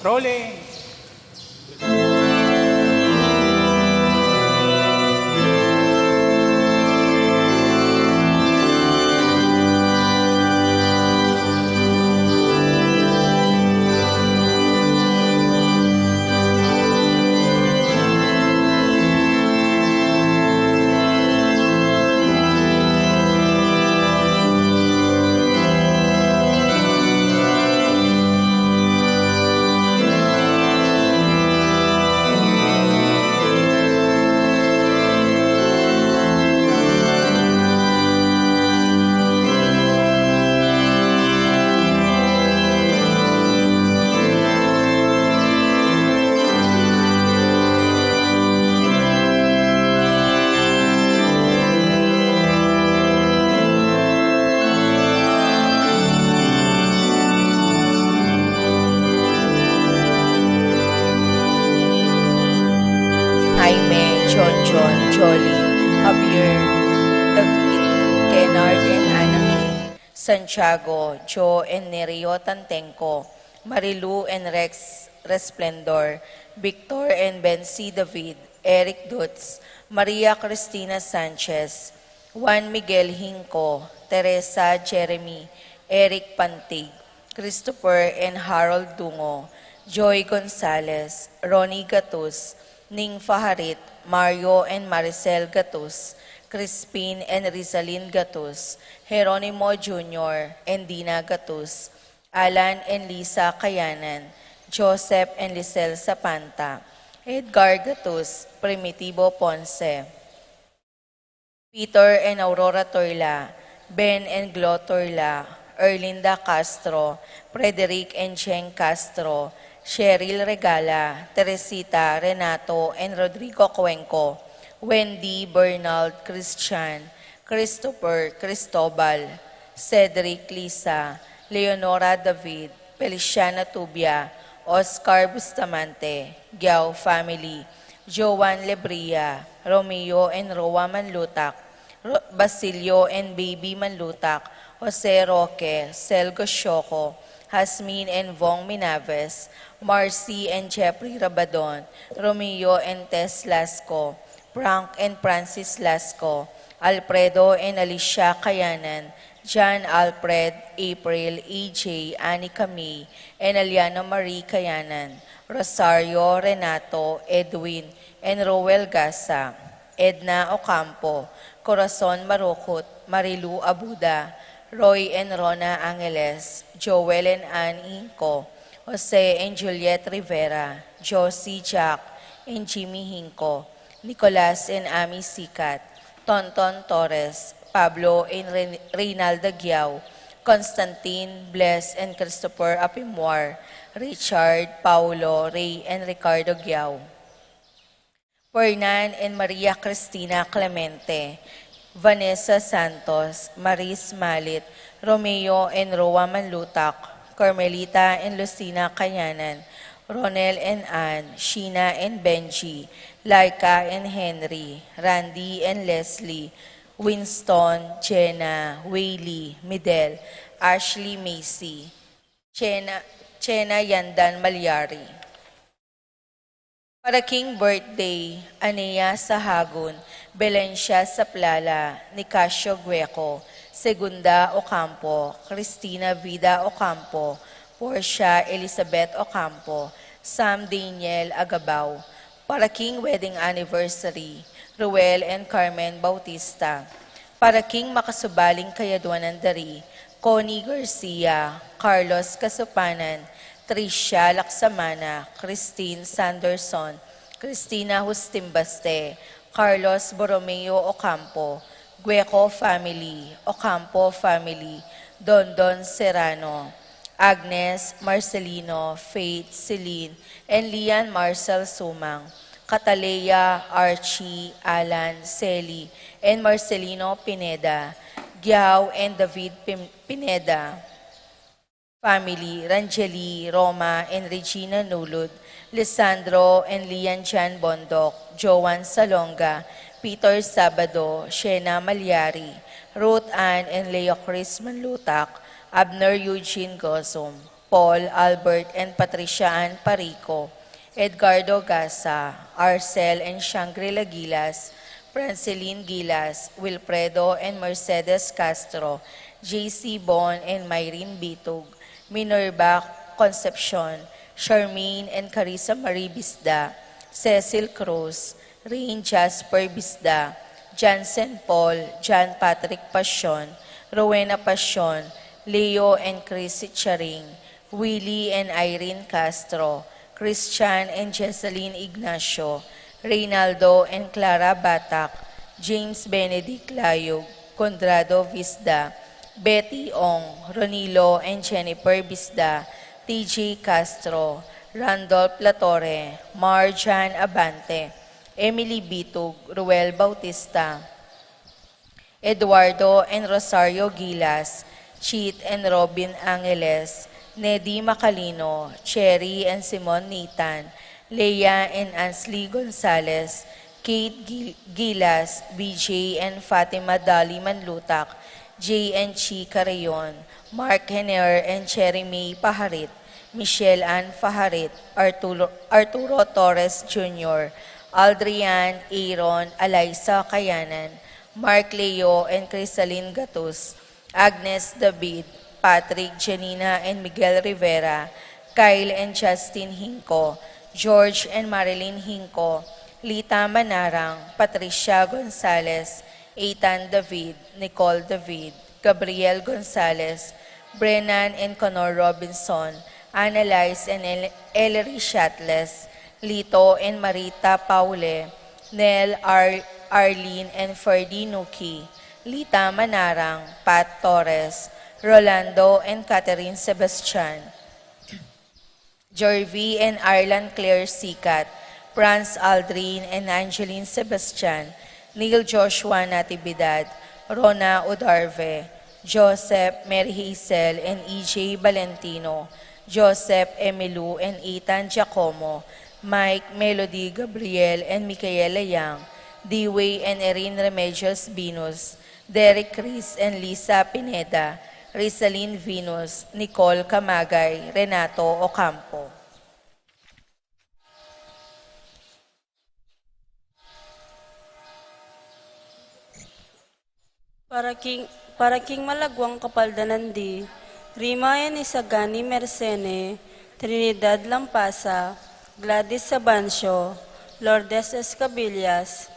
Rolling! Jaime, John John, Jolly, Javier, David, Kennard and Anaki, Santiago, Joe and Nerio Tantenco, Marilu and Rex Resplendor, Victor and Bensi David, Eric Dutz, Maria Cristina Sanchez, Juan Miguel Hinco, Teresa Jeremy, Eric Pantig, Christopher and Harold Dungo, Joy Gonzalez, Ronnie Gatus, Ning Faharit, Mario and Maricel Gatus, Crispin and Rizalin Gatus, Jeronimo Jr. and Dina Gatus, Alan and Lisa Kayanan, Joseph and Lisel Sapanta, Edgar Gatus, Primitivo Ponce, Peter and Aurora Torla, Ben and Glo Torla, Erlinda Castro, Frederick and Cheng Castro, Cheryl Regala, Teresita, Renato, and Rodrigo Cuenco, Wendy, Bernald, Christian, Christopher, Cristobal, Cedric, Lisa, Leonora David, Feliciana Tubia, Oscar Bustamante, Giao family, Joan Lebria, Romeo and Roa Manlutak, Basilio and Baby Manlutak, Jose Roque, Selgo Shoko, Hasmin and Vong Minaves, Marcy and Jeffrey Rabadon, Romeo and Tess Lasco, Frank and Francis Lasco, Alfredo and Alicia Kayanan, John Alfred, April, AJ, Annie Camille, and Aliana Marie Kayanan, Rosario, Renato, Edwin, and Roel Gasa, Edna Ocampo, Corazon Marukut, Marilu Abuda, Roy and Rona Angeles, Joel and Ann Inco, Jose and Juliet Rivera, Josie Jack and Jimmy Hinco, Nicolas and Ami Sikat, Tonton Torres, Pablo and Reynaldo Giao, Constantine, Bless and Christopher Apimwar, Richard, Paulo, Ray and Ricardo Giao, Fernan and Maria Cristina Clemente, Vanessa Santos, Maris Malit, Romeo and Roa Manlutak, Carmelita and Lucina Kayanan, Ronel and Ann, Sheena and Benji, Laika and Henry, Randy and Leslie, Winston, Jenna, Wayley, Midel, Ashley Macy, Chena Yandan Malyari. Para King birthday, Anea Sahagun, Belencia Saplala, Nicasio Gueco, Segunda Ocampo, Cristina Vida Ocampo, Portia Elizabeth Ocampo, Sam Daniel Agabao. Para King wedding anniversary, Ruel and Carmen Bautista. Para King makasubaling kayaduan ng dari, Connie Garcia, Carlos Kasupanan, Tricia Laksamana, Christine Sanderson, Cristina Hustimbaste, Carlos Borromeo Ocampo, Gueco family, Ocampo family, Dondon Serrano, Agnes Marcelino, Faith Celine, and Lian Marcel Sumang, Catalea, Archie, Alan, Celi, and Marcelino Pineda, Giao and David Pineda, family, Rangeli, Roma, and Regina Nulud, Lisandro and Lian Jan Bondok, Joan Salonga, Peter Sabado, Shena Malyari, Ruth Ann and Leo Chris Manlutak, Abner Eugene Gosum, Paul, Albert, and Patricia Ann Parico, Edgardo Gasa, Arcel and Shangri-La Gilas, Franceline Gilas, Wilfredo and Mercedes Castro, J.C. Bon and Myrene Bitug, Minerva Concepcion, Charmaine and Carissa Marie Bisda, Cecil Cruz, Rain Jasper Bisda, Jansen Paul, John Patrick Passion, Rowena Passion, Leo and Chris Charing, Willie and Irene Castro, Christian and Jesseline Ignacio, Reynaldo and Clara Batak, James Benedict Layog, Condrado Visda, Betty Ong, Ronilo and Jennifer Bisda, TJ Castro, Randolph Latore, Marjan Abante, Emily Bitug, Ruel Bautista, Eduardo and Rosario Gilas, Cheat and Robin Angeles, Neddy Macalino, Cherry and Simon Nitan, Leia and Ansley Gonzalez, Kate Gilas, BJ and Fatima Dali Manlutak, J and Chi Carayon, Mark Henner and Cherry May Paharit, Michelle Ann Faharit, Arturo Torres Jr., Aldrian, Aaron, Alaysa Kayanan, Mark Leo and Crisaline Gatus, Agnes David, Patrick, Janina and Miguel Rivera, Kyle and Justin Hinco, George and Marilyn Hinco, Lita Manarang, Patricia Gonzalez, Ethan David, Nicole David, Gabriel Gonzalez, Brennan and Conor Robinson, Annalise and Ellery Shatles, Lito and Marita Paule, Nel Arlene and Ferdy Nuki, Lita Manarang, Pat Torres, Rolando and Catherine Sebastian, Jorvi and Arlan Claire Sikat, Franz Aldrin and Angeline Sebastian, Neil Joshua Natividad, Rona Udarve, Joseph, Mary Hazel and EJ Valentino, Joseph Emilu and Ethan Giacomo, Mike, Melody, Gabriel and Micaela Yang, Dewey and Erin Remedios Venus, Derek Chris and Lisa Pineda, Rizaline Venus, Nicole Camagay, Renato Ocampo. Para king malagwang kapaldanan di, Rimayan Isagani Mersene, Trinidad Lampasa, Gladys Sabancio, Lourdes Escabillas,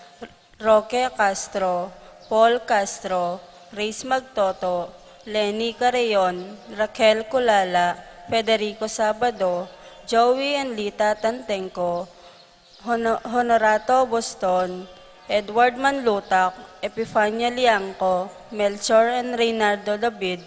Roque Castro, Paul Castro, Reis Magtoto, Lenny Carayon, Raquel Culala, Federico Sabado, Joey and Lita Tantenco, Honorato Boston, Edward Manlutak, Epifania Liangco, Melchor and Reynardo David,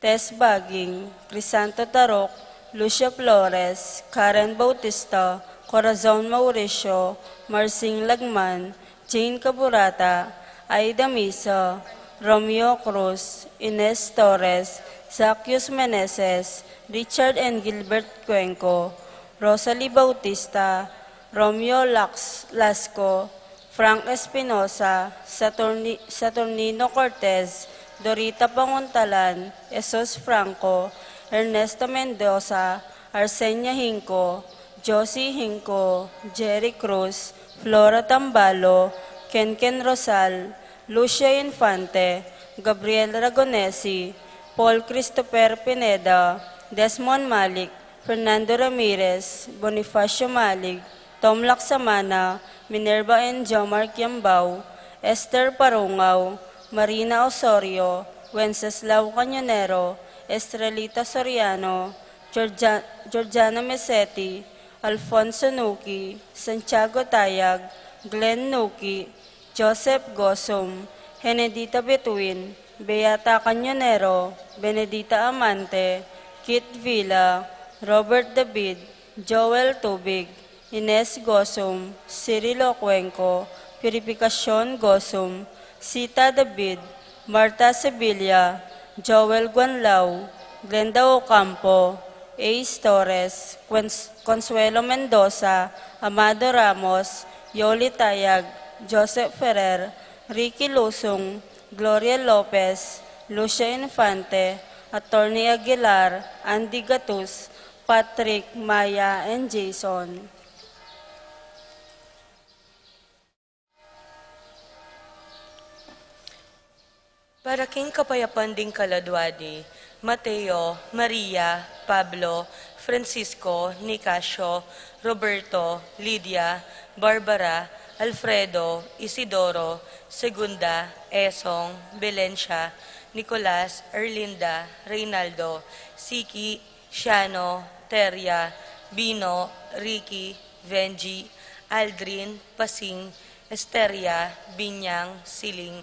Tess Baging, Crisanto Tarok, Lucia Flores, Karen Bautista, Corazon Mauricio, Marcing Lagman, Jane Caburata, Aida Misa, Romeo Cruz, Ines Torres, Zacchius Meneses, Richard and Gilbert Cuenco, Rosalie Bautista, Romeo Lasco, Frank Espinosa, Saturnino Cortez, Dorita Panguntalan, Esos Franco, Ernesto Mendoza, Arsenia Hinco, Josie Hinco, Jerry Cruz, Flora Tambalo, Kenken Rosal, Lucia Infante, Gabriel Ragonesi, Paul Christopher Pineda, Desmond Malik, Fernando Ramirez, Bonifacio Malig, Tom Laksamana, Minerva N. Jomar Kiambao, Esther Parungaw, Marina Osorio, Wenceslao Cañonero, Estrelita Soriano, Georgiana Mesetti, Alfonso Nuki, Santiago Tayag, Glenn Nuki, Joseph Gosum, Henedita Betuin, Beata Cañonero, Benedita Amante, Kit Villa, Robert David, Joel Tubig, Ines Gosum, Cirilo Cuenco, Purificacion Gosum, Sita David, Marta Sevilla, Joel Guanlao, Glenda Ocampo, Ace Torres, Consuelo Mendoza, Amado Ramos, Yoli Tayag, Joseph Ferrer, Ricky Lusong, Gloria Lopez, Lucia Infante, Attorney Aguilar, Andy Gatus, Patrick, Maya, and Jason. Para king kapayapan ding kaladwadi, Mateo, Maria, Pablo, Francisco, Nicasio, Roberto, Lydia, Barbara, Alfredo, Isidoro, Segunda, Esong, Belencia, Nicolas, Erlinda, Reynaldo, Siki, Shiano, Teria, Bino, Ricky, Venji, Aldrin, Pasing, Esteria, Binyang, Siling,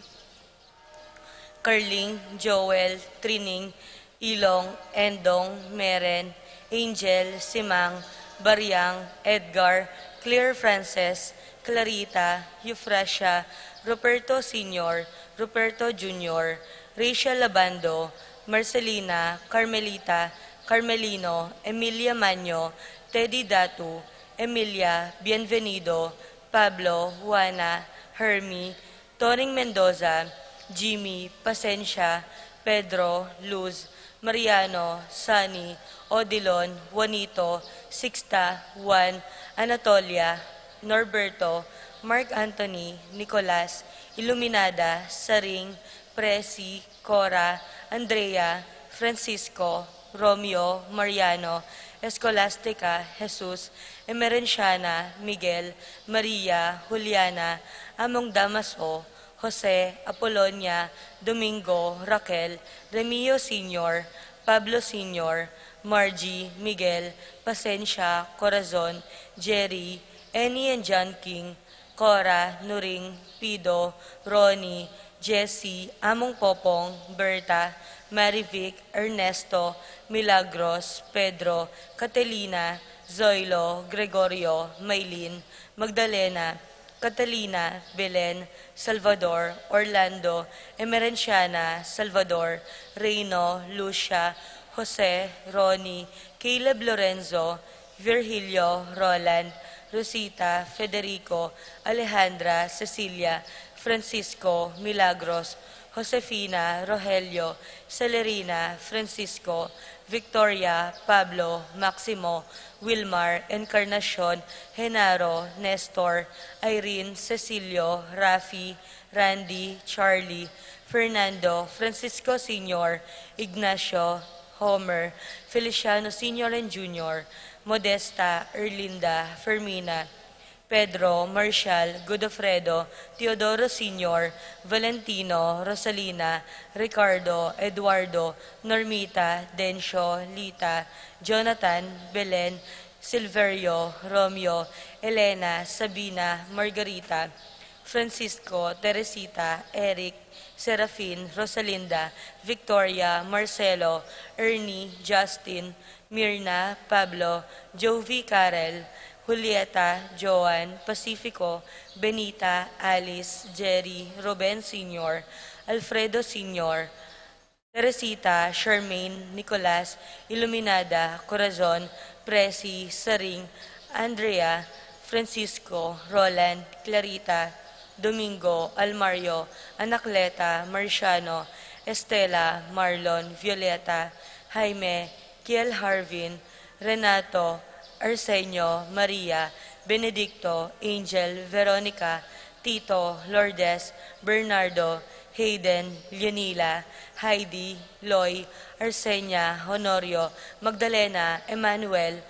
Carling, Joel, Trining, Ilong, Endong, Meren, Angel, Simang, Baryang, Edgar, Claire Frances, Clarita, Euphrasia, Ruperto Sr., Ruperto Jr., Rachel Labando, Marcelina, Carmelita, Carmelino, Emilia Manyo, Teddy Datu, Emilia, Bienvenido, Pablo, Juana, Hermie, Toning Mendoza, Jimmy, Pasensya, Pedro, Luz, Mariano, Sunny, Odilon, Juanito, Sixta, Juan, Anatolia, Norberto, Mark Anthony, Nicolas, Iluminada, Saring, Presi, Cora, Andrea, Francisco, Romeo, Mariano, Escolastica, Jesus, Emerenciana, Miguel, Maria, Juliana, Among Damaso, Jose, Apolonia, Domingo, Raquel, Remio Sr., Pablo Sr., Margie, Miguel, Pasensya, Corazon, Jerry, Annie and John King, Cora, Nuring, Pido, Ronnie, Jessie, Among Popong, Berta, Marivic, Ernesto, Milagros, Pedro, Catalina, Zoilo, Gregorio, Maylin, Magdalena, Catalina, Belen, Salvador, Orlando, Emerenciana, Salvador, Reino, Lucia, Jose, Ronnie, Caleb Lorenzo, Virgilio, Roland, Rosita, Federico, Alejandra, Cecilia, Francisco, Milagros, Josefina, Rogelio, Celerina, Francisco, Victoria, Pablo, Maximo, Wilmar, Encarnacion, Genaro, Nestor, Irene, Cecilio, Rafi, Randy, Charlie, Fernando, Francisco Sr., Ignacio, Homer, Feliciano Sr. and Jr., Modesta, Erlinda, Fermina, Pedro, Marshall, Godofredo, Teodoro Sr., Valentino, Rosalina, Ricardo, Eduardo, Normita, Dencio, Lita, Jonathan, Belen, Silverio, Romeo, Elena, Sabina, Margarita, Francisco, Teresita, Eric, Serafin, Rosalinda, Victoria, Marcelo, Ernie, Justin, Mirna, Pablo, Jovi, Karel, Julieta, Joan, Pacifico, Benita, Alice, Jerry, Ruben Sr., Alfredo Sr., Teresita, Charmaine, Nicolas, Iluminada, Corazon, Presi, Saring, Andrea, Francisco, Roland, Clarita, Domingo, Almario, Anacleta, Marciano, Estela, Marlon, Violeta, Jaime, Kiel Harvin, Renato, Arsenio, Maria, Benedicto, Angel, Veronica, Tito, Lourdes, Bernardo, Hayden, Leonila, Heidi, Loy, Arsenia, Honorio, Magdalena, Emmanuel,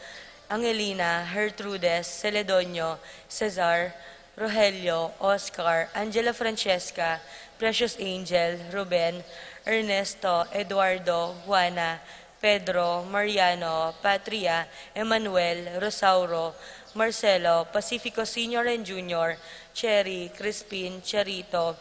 Angelina, Gertrudes, Celedonio, Cesar, Rogelio, Oscar, Angela Francesca, Precious Angel, Ruben, Ernesto, Eduardo, Juana, Pedro, Mariano, Patria, Emmanuel, Rosauro, Marcelo, Pacifico Sr. and Jr., Cherry, Crispin, Charito,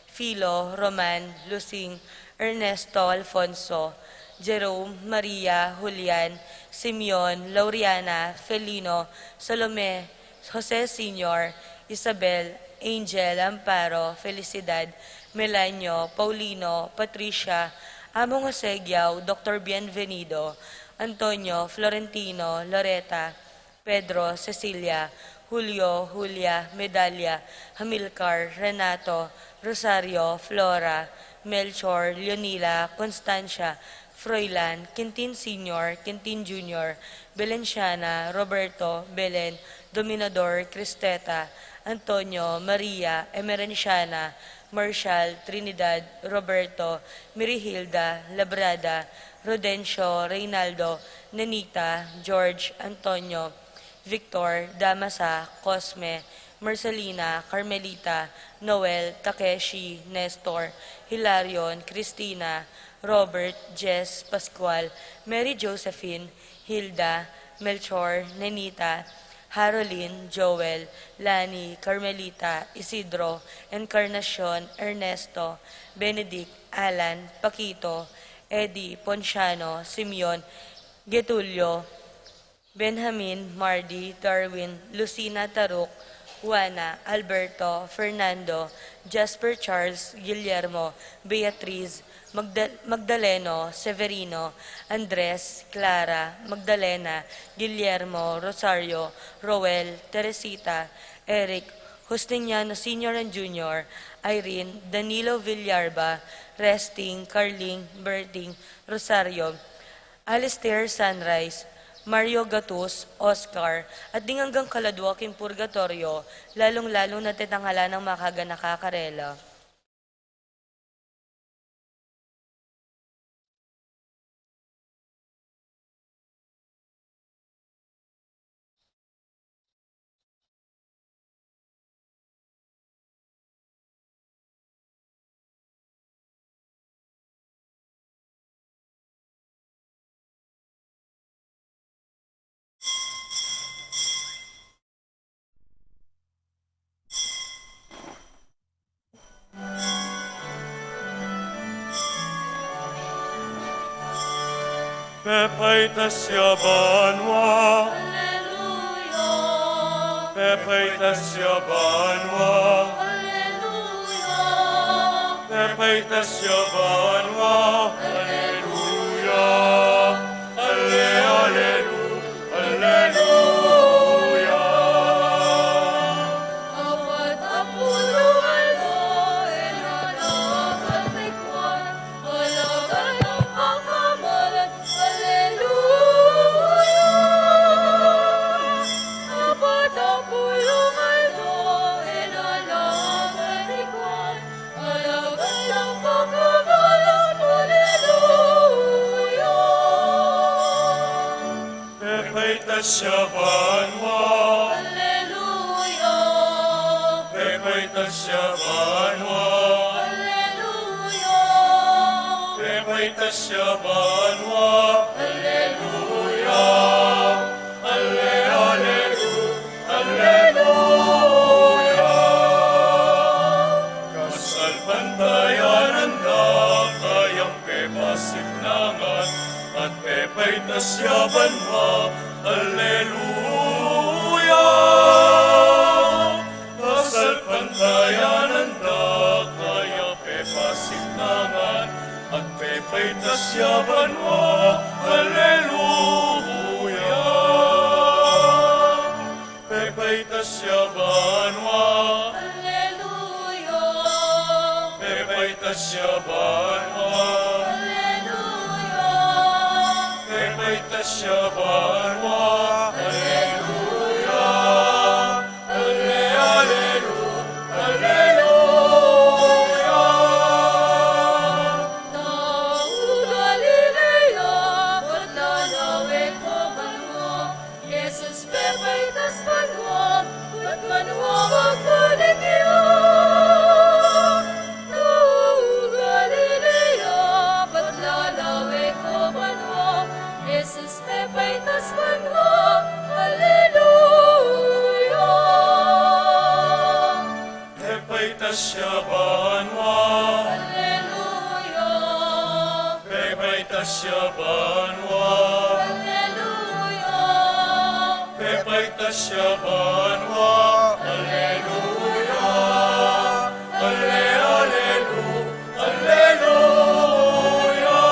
Philo, Roman, Lucing, Ernesto, Alfonso, Jerome, Maria, Julian, Simeon, Lauriana, Felino, Salome, Jose Sr., Isabel, Angel, Amparo, Felicidad, Melanio, Paulino, Patricia, Among Jose Giao, Dr. Bienvenido, Antonio, Florentino, Loreta, Pedro, Cecilia, Julio, Julia, Medalia, Hamilcar, Renato, Rosario, Flora, Melchor, Leonila, Constancia, Froilan, Quintin Sr., Quintin Jr., Belenciana, Roberto, Belen, Dominador, Cristeta, Antonio, Maria, Emerenciana, Marshall, Trinidad, Roberto, Mirihilda, Labrada, Rodencio, Reynaldo, Nenita, George, Antonio, Victor, Damasa, Cosme, Marcelina, Carmelita, Noel, Takeshi, Nestor, Hilarion, Cristina, Robert, Jess, Pascual, Mary Josephine, Hilda, Melchor, Nenita, Haroline, Joel, Lani, Carmelita, Isidro, Encarnacion, Ernesto, Benedict, Alan, Paquito, Eddie, Ponciano, Simeon, Getulio, Benjamin, Mardy, Darwin, Lucina Taruk, Juana, Alberto, Fernando, Jasper Charles, Guillermo, Beatriz, Magdaleno, Severino, Andres, Clara, Magdalena, Guillermo, Rosario, Roel, Teresita, Eric, Justiniano Sr. and Jr., Irene, Danilo Villarba, Resting, Carling, Berting, Rosario, Alistair Sunrise, Mario Gatus, Oscar, at ding hanggang kaladwaking purgatorio, lalong-lalong natitanghala ng makaga nakakarela. Pepay tasya banwa, Alleluia, Pepay tasya banwa, Alleluia, Pepay tasya banwa, Alleluia, Alle, Alleluia, Alleluia. apat ang pulong albo, inanap at likwan, alagan ng pangkamalan, Alleluia. Apat ang pulong albo, inanap at likwan, alagan ng pangkamalan, Alleluia. Pepay tasya banwa, Alleluia, Pepay tasya banwa, Alleluia, Pepay tasya banwa, Alleluia, Alle, Alleluia, Alleluia. Kasal pantayanan na kayang pepasimnangan at pepay tasyaban mo, Alleluia. Kasal pantayanan na kayang pepasimnangan at pepay tasyaban mo, Alleluia. Pepay tasyaban mo, Alleluia, pepay tasyaban mo, Alleluia, pepay tasyaban mo, Alleluia. Alle, Alleluia, Alleluia. Tao Galilea, patlalawin ko banwa, Jesus pepay tas banwa, at banwa magkaligya. Tao Galilea, patlalawin ko banwa, Jesus pepay tas banwa, Alleluia. Pepay tasyaban mo, Alleluia, pepay tasyaban mo, Alleluia, pepay tasyaban mo, Alleluia. Alle, Alleluia, Alleluia.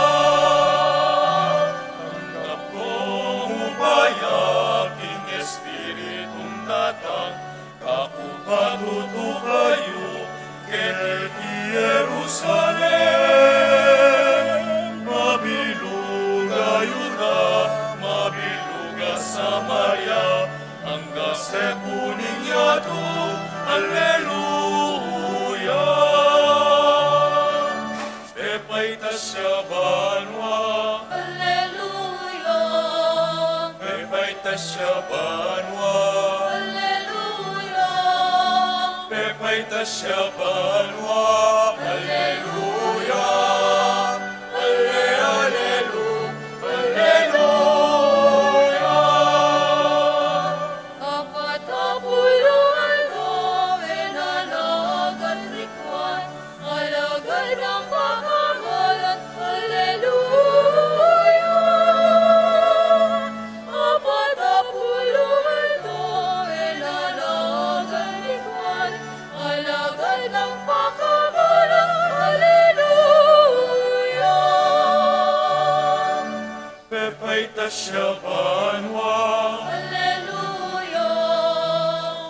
Tanggap kong upayaking Espiritong datang, kakupatuto kayo, kini Jerusalem, Babylon. Sepunigliato, alleluia. Pepaitasya banwa, Alleluia. pepaitasya banwa, Alleluia. pepaitasya banwa, alleluia. Alle, allelu, alleluia. Apatapuluan ko, inalagan rikwan, alagad ang pagkamalan, Alleluia. Apatapuluan ko, inalagan rikwan, alagad ang pagkamalan, Alleluia. Pepaitasya banwa, Alleluia.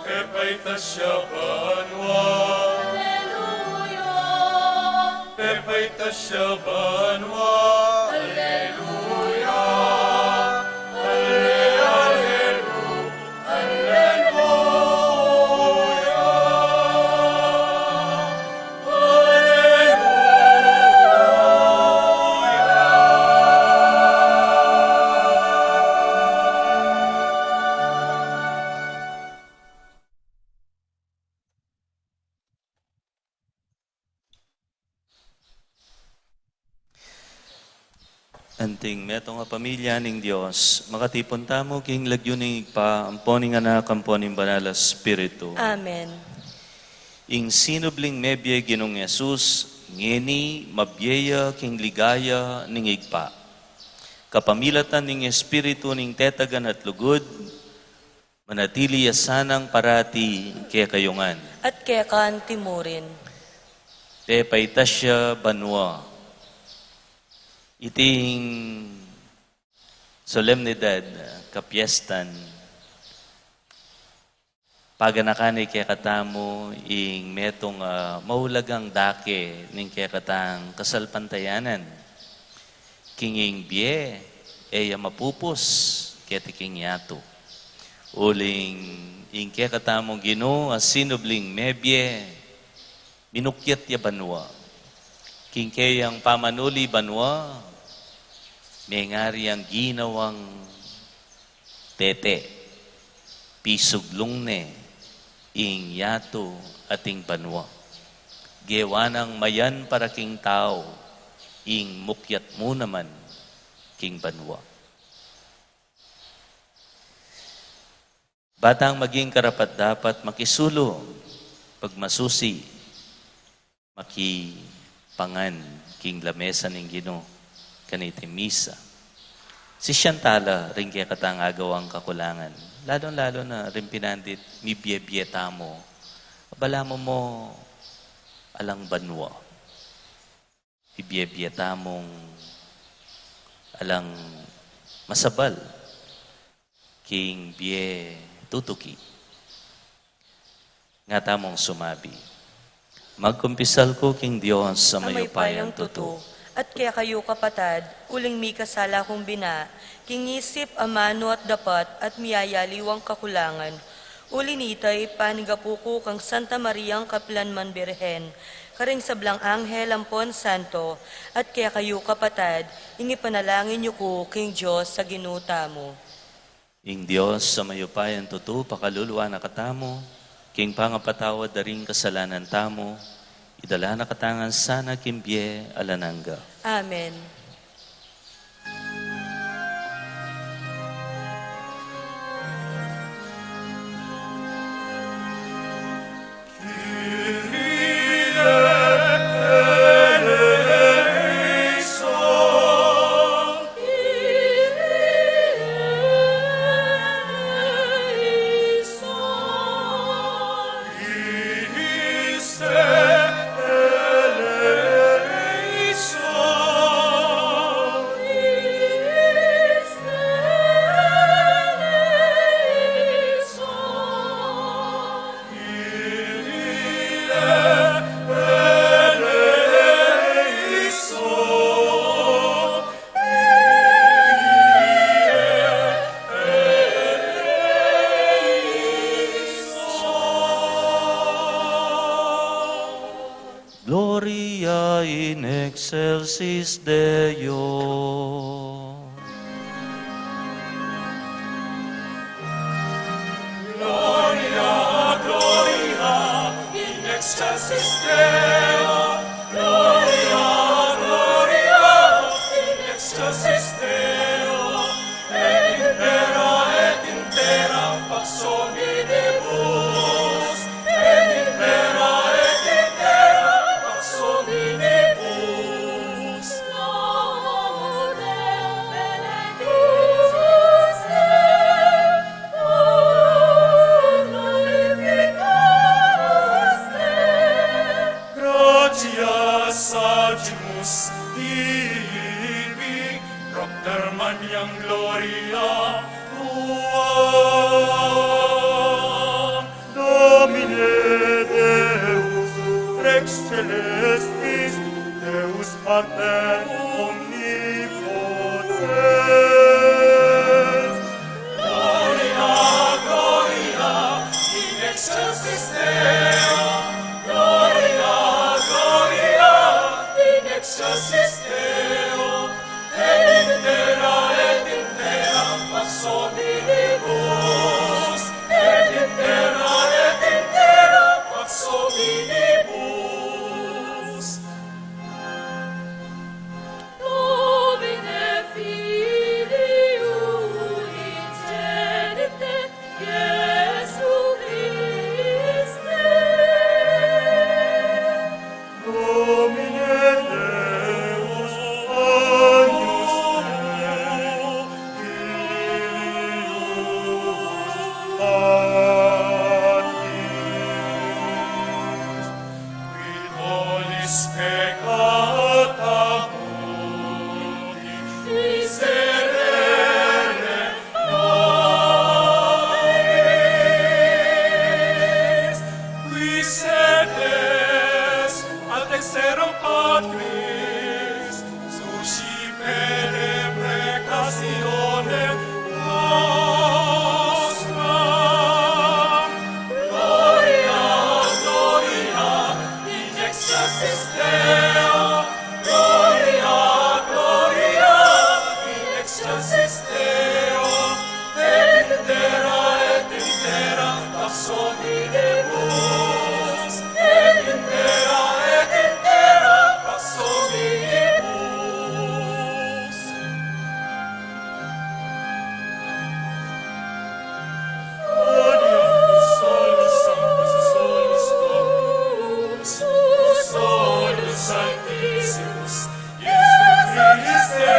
pepaitasya banwa, Alleluia. pepaitasya banwa, alleluia. Alle, allelu, Anting metong nga pamilya ning Dios, makatipon tamo king lagyuning pa, amponing anak, amponing banal na Espiritu. Amen. Ing sinubling mebye ginong Yesus, ngeni mabyeya king ligaya ning igpa. Kapamilatan ning Espiritu ning tetagan at lugod, manatili yasanang parati kaya kayungan. At kaya kaan timurin. Te paitasya banwa. Iting solemnidad, kapiestan, paganakani kaya katamo ing metong maulagang dake ning kaya katang kasalpantayanan. Kinging bie, eya mapupos, kaya tiking yato. Uling ing kaya katamo gino, asinubling mebye, minukyat ya banwa. King kayang pamanuli banwa, may ngari ang ginawang tete, pisuglong ne, ing yato ating banwa. Gewanang mayan para king tao, ing mukyat mo naman, king banwa. Batang maging karapat dapat makisulo, pagmasusi, makipangan, king lamesa ning Ginoo kaniti misa. Si Shantala rin kaya katang agawang kakulangan. Lalo-lalo na rin pinandit, mibye-byeta mo. Abala mo alang banwa. Ibye-byeta mong alang masabal. King bye tutuki. Nga tamong sumabi. Magkumpisal ko king Diyos sa Amay mayupayang payang tuto. At kaya kayo kapatad, uling mi kasala kong bina, kingisip amano at dapat at miyayaliwang kakulangan. Uli nitay panigapuko kang Santa Mariang Kaplanman Birhen, karing sablang anghel ampon santo, at kaya kayo kapatad, ingi panalangin niyo ko king Diyos sa ginuta mo. Ing Diyos sa mayupayang tuto, pakaluluwa na katamo, king pangapatawad daring kasalanan tamo, idala na katangan sana kimbye alananga. Amen. Iste eleison, in excelsis Deo. Gloria, Gloria, in excelsis Deo. Gloria, Gloria, in excelsis Deo. Et intera pax hominibus. Et intera pax hominibus. Gratias agimus tibi, propter maniam gloria tua. Domine Deus, Rex celestis, Deus Pater omnipotens. Gloria, Gloria, in excelsis Deo. Gloria, Gloria, in excelsis Deo. Et intera pax hominibus. Et intera pax hominibus. Domine Filius ingenite Iesu Christe. Domine Deus, agnus Dei, Filius Patris, quid volis peccata mundi, miserere nobis, qui sedes ad exterum Patris, suscipere precationem nostram. Gloria, Gloria, in excelsis Deo. Gloria, Gloria, in excelsis Deo. Et intera pax hominibus. Et intera pax hominibus. Solus Sanctus, Solus Dominus, Solus Sanctissimus, Iesus Christe,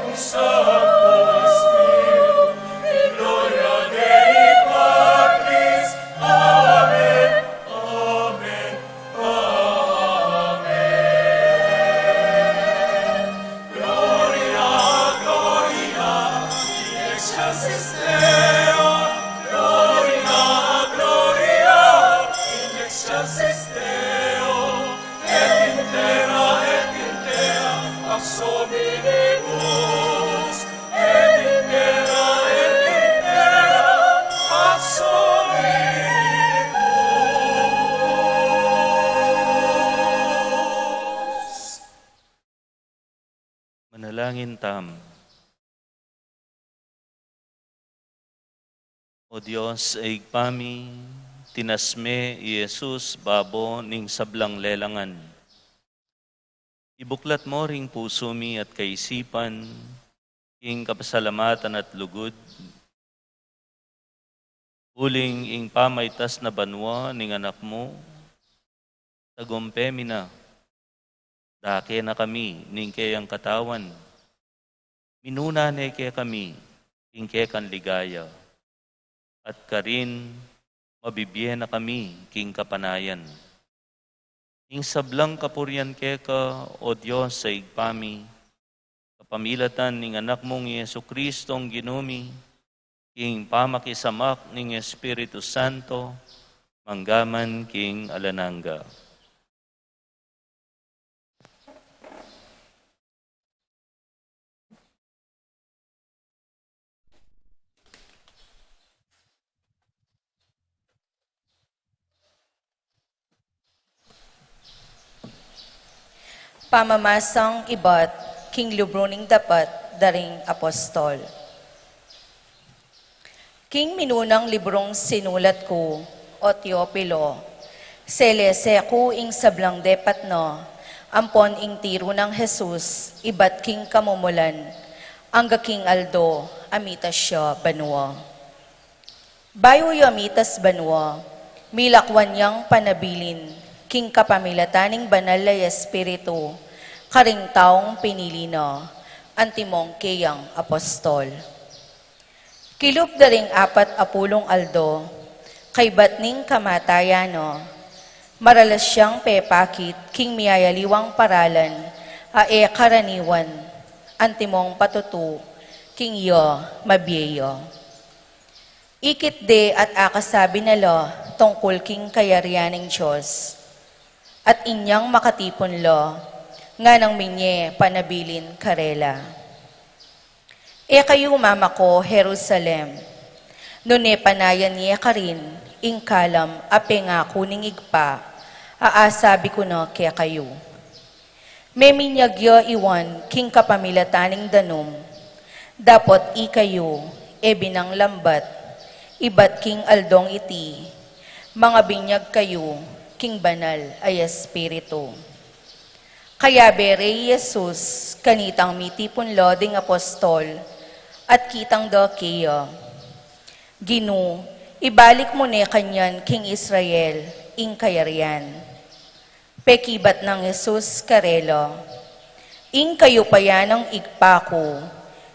cum Sancto Spiritu, in gloria Dei Patris. Amen, Amen, Amen. Gloria, Gloria, in excelsis Deo. Gloria, Gloria, in excelsis Deo. Et intera pax hominibus. Et intera pax hominibus. Manalangin tam. O Dios, ay igpami, tinasme Iesus babo ning sablang lelangan. Ibuklat mo ring puso mi at kaisipan, ing kapasalamatan at lugod. Uling ing pamaytas na banwa ning anak mo, tagumpemi na, dake na kami ning kayang katawan. Minuna na kaya kami, ing kaya kan ligaya. At karin, mabibigyan na kami king kapanayan. Ing sablang kapurian keka, O Diyos, sa igpami, kapamilatan ning anak mong Yesu Kristong ginumi, king pamakisamak ning Espiritu Santo, manggaman king alananga. Pamamasang ibat, king lubruning dapat, daring apostol. King minunang librong sinulat ko, o Teopilo, selese ko ing sablang depat no, ampon ing tiro ng Jesus, ibat king kamumulan, angga king Aldo, amitas siya banwa. Bayo yu amitas banwa, milakwan niyang panabilin, king kapamilataning banal ay espiritu, karing taong pinili na, antimong keyang apostol. Kilup daring 40 Aldo, kay batning kamatayano, maralas siyang pepakit, king miyayaliwang paralan, ae karaniwan, antimong patutu, king yo mabyeyo. Ikit de at akasabi na lo, tungkol king kayarianing Diyos, at inyang makatipon lo, nga nang minye panabilin karela. E kayo mama ko, Jerusalem, nune panayan niya ka rin, ing kalam, ape nga kuning igpa, aasabi ko na kaya kayo. Meminyagyo iwan, king kapamilataning danum, dapot i kayo, e binang lambat, ibat king aldong iti, mga binyag kayo, king banal ay espiritu. Kaya bere Jesus, kanitang mitipon lo ding apostol, at kitang do kayo. Ginu, ibalik mo ne kanyan king Israel, ing kayarian. Pekibat ng Jesus karelo, ing kayo pa yan ang igpako,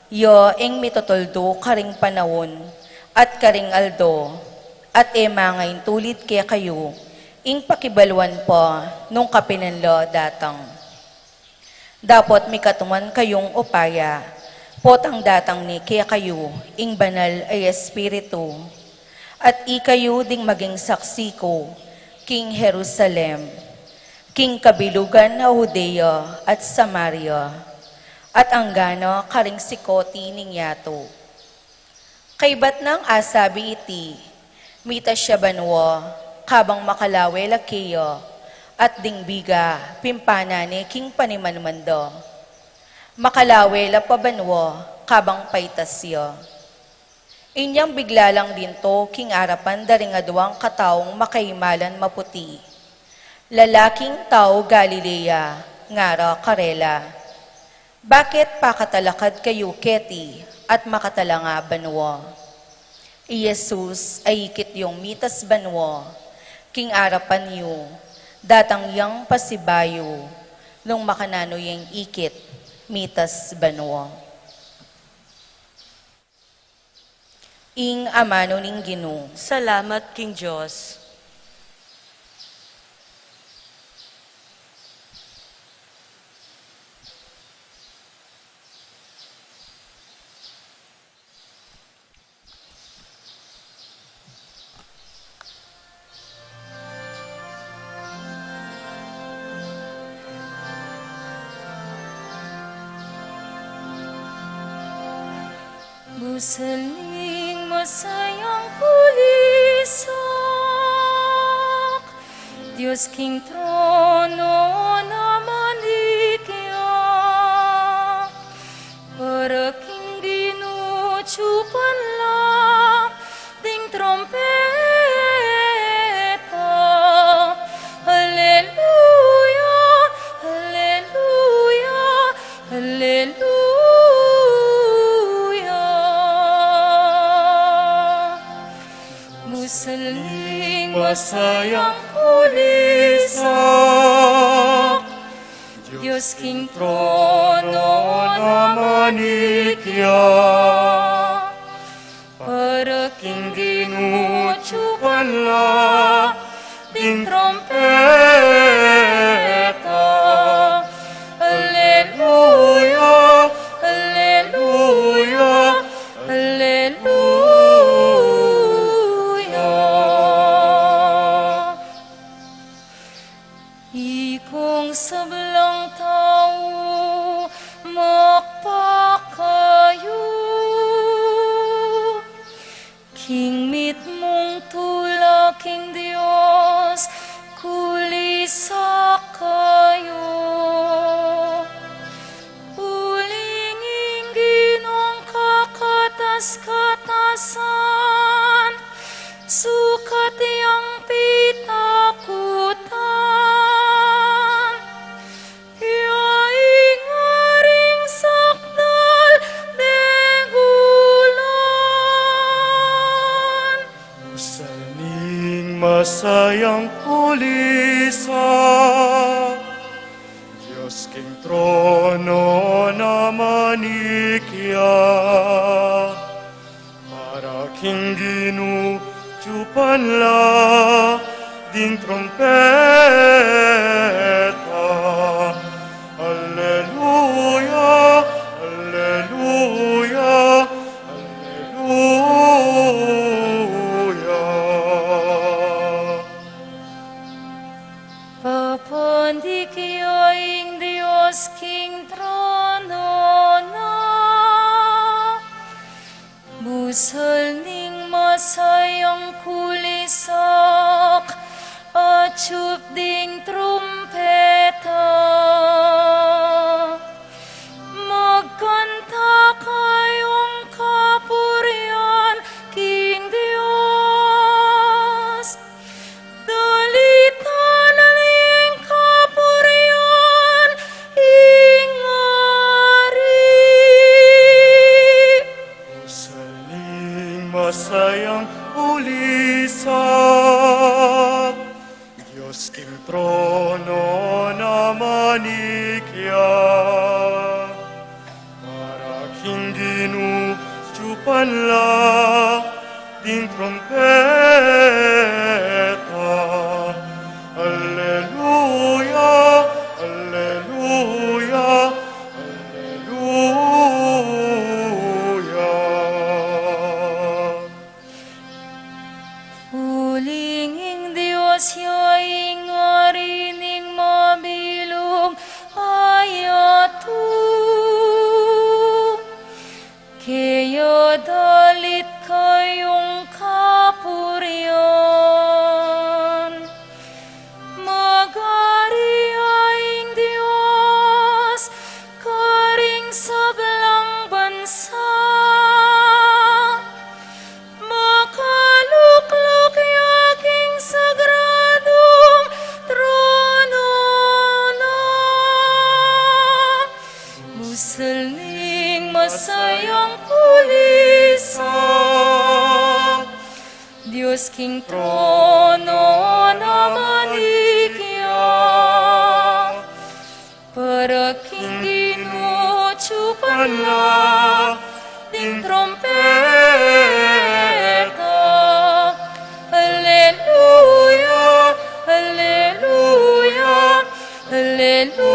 yo ing mitotoldo karing panawon, at karing aldo, at mangain tulit kaya kayo, ing pakibalwan po, nung kapinanlo datang. Dapat mikatuman kayong upaya, potang datang ni kaya kayo, ing banal ay espiritu, at ikayo ding maging saksi ko, King Jerusalem, King kabilugan na Judea at Samaria, at anggano karing sikoti ning yato. Kay bat nang asabi iti, mita siya banwa, kabang makalawe lakiyo, at dingbiga, pimpana ni king panimanmando. Makalawe la pabanwo, kabang paitasyo. Inyang bigla lang din to, king arapan daring aduang kataong makaimalan maputi. Lalaking tao Galilea, ngara karela. Bakit pakatalakad kayo keti, at makatalanga banwo? Jesus ay ikit yung mitas banwo, king arapan yu, datang yang pasibayo, nung makanano yung ikit, mitas banwa. Ing amano ning Ginoo. Salamat, King Diyos. Busaling masayang kulisak, Diyos king trono na manikya, para king ginuchupan lang ding trompeta. Hallelujah, hallelujah, hallelujah. Busaling masayang kulisak, Diyos king trono na manikya, para king ginuchupan la ding trompeta. Hallelujah, hallelujah, hallelujah. Ikong sablang tao magpakayo, King mit mong tula, King Diyos, kulisa kayo. masayang pulisa, Diyos king trono na manikya, para king ginutyupan la ding trompeta. Alleluia, alleluia, alleluia. Papandikyoing Diyos king trono na, busal ning masayang kulisak, at tiyup ding trumpeta. Magkanta kayong kapurian, King Diyos. Dalita na ning kapurian, ingari. Saling masayang ulisak, Diyos king trono na manikya, para king ginutyupan la ding trompeta. Alleluia, alleluia, alleluia. Ulinging Diyos yaing ngarining mabilog ayatu. Kaya dalit kayong kapurian. Magari aing Diyos, karing sablang bansa. Makaluklok yaking sagradong trono na. Busal ning masayang kulisak, Diyos king trono na manikya, para king ginutyupan na ding trompeta. Alleluia, alleluia, alleluia.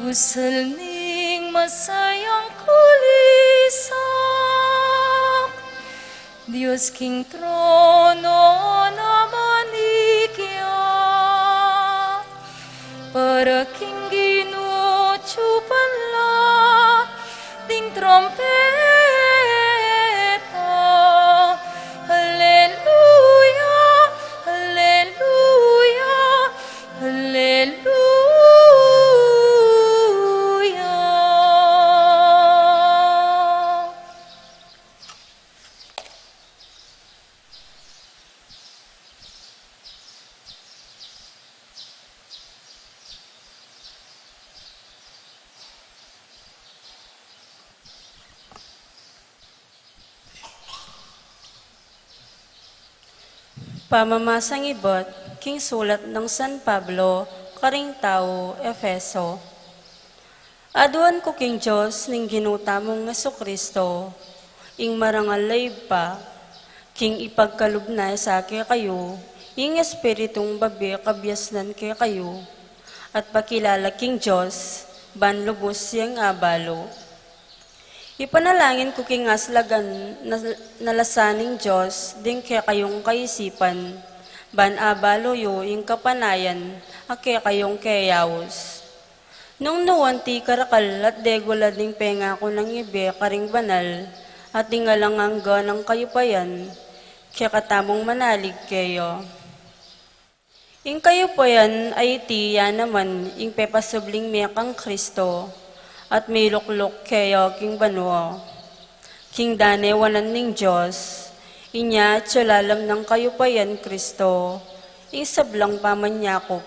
Busal ning masayang kulisak, Diyos king trono na manikya, para king ginutyupan la ding trompeta. Alleluia, alleluia, alleluia. Pamamasang ibot, king sulat ng San Pablo, karing tao, Efeso. Aduan ko king Diyos ning ginutamong Kristo, ing marangalay pa, king ipagkalubnay sa kayo, ing espiritong babi kabyasnan kayo, at pakilala king Diyos, banlubos siyang abalo. Ipanalangin ko king aslagan nalasaning Diyos, din kaya kayong kaisipan, ban abalo yo ing kapanayan, ake kayong kayawos. Nung nuwanti karakal at degula ding penga ko ng ibe karing banal, at ingalangangga ng kayupayan, kaya katamong manalig kayo. Ing kayupayan ay tiya naman, ing pepasubling mekang Kristo, at may luklok kayo king banwa. King danewanan ning Diyos, inya tsulalam ng kayupayan Kristo, ing sablang pamanyakop,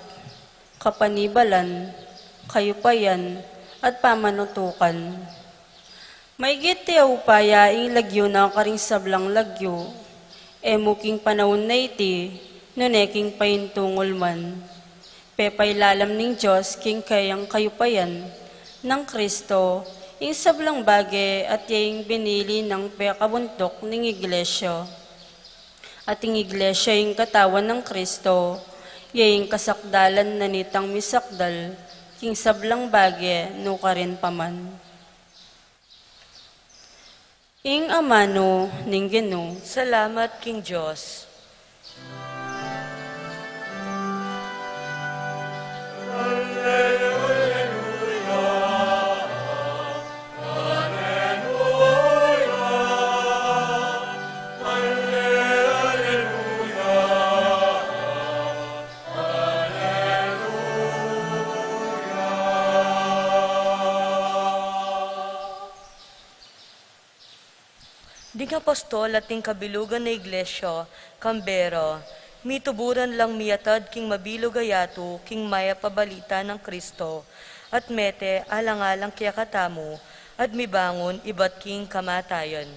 kapanibalan, kayupayan, at pamanutukan. May giti upaya ing lagyo na karing sablang lagyo, muking panahon na iti, nuneking paintungol man. Pepay lalam ning Diyos, king kayang kayupayan, ng Kristo, ing sablang bagay at yung binili ng pekabuntok ng iglesia. At ing iglesia yung katawan ng Kristo, yung kasakdalan na nitang misakdal, king sablang bagay, no ka rin paman. Ing amano ning Ginoo. Salamat, King Diyos. Ding apostol at ting kabilugan na iglesia, Kambero, mituburan lang miyatad king mabilugayato, king maya pabalita ng Kristo, at mete alang-alang kaya katamo, at mibangon iba't king kamatayan.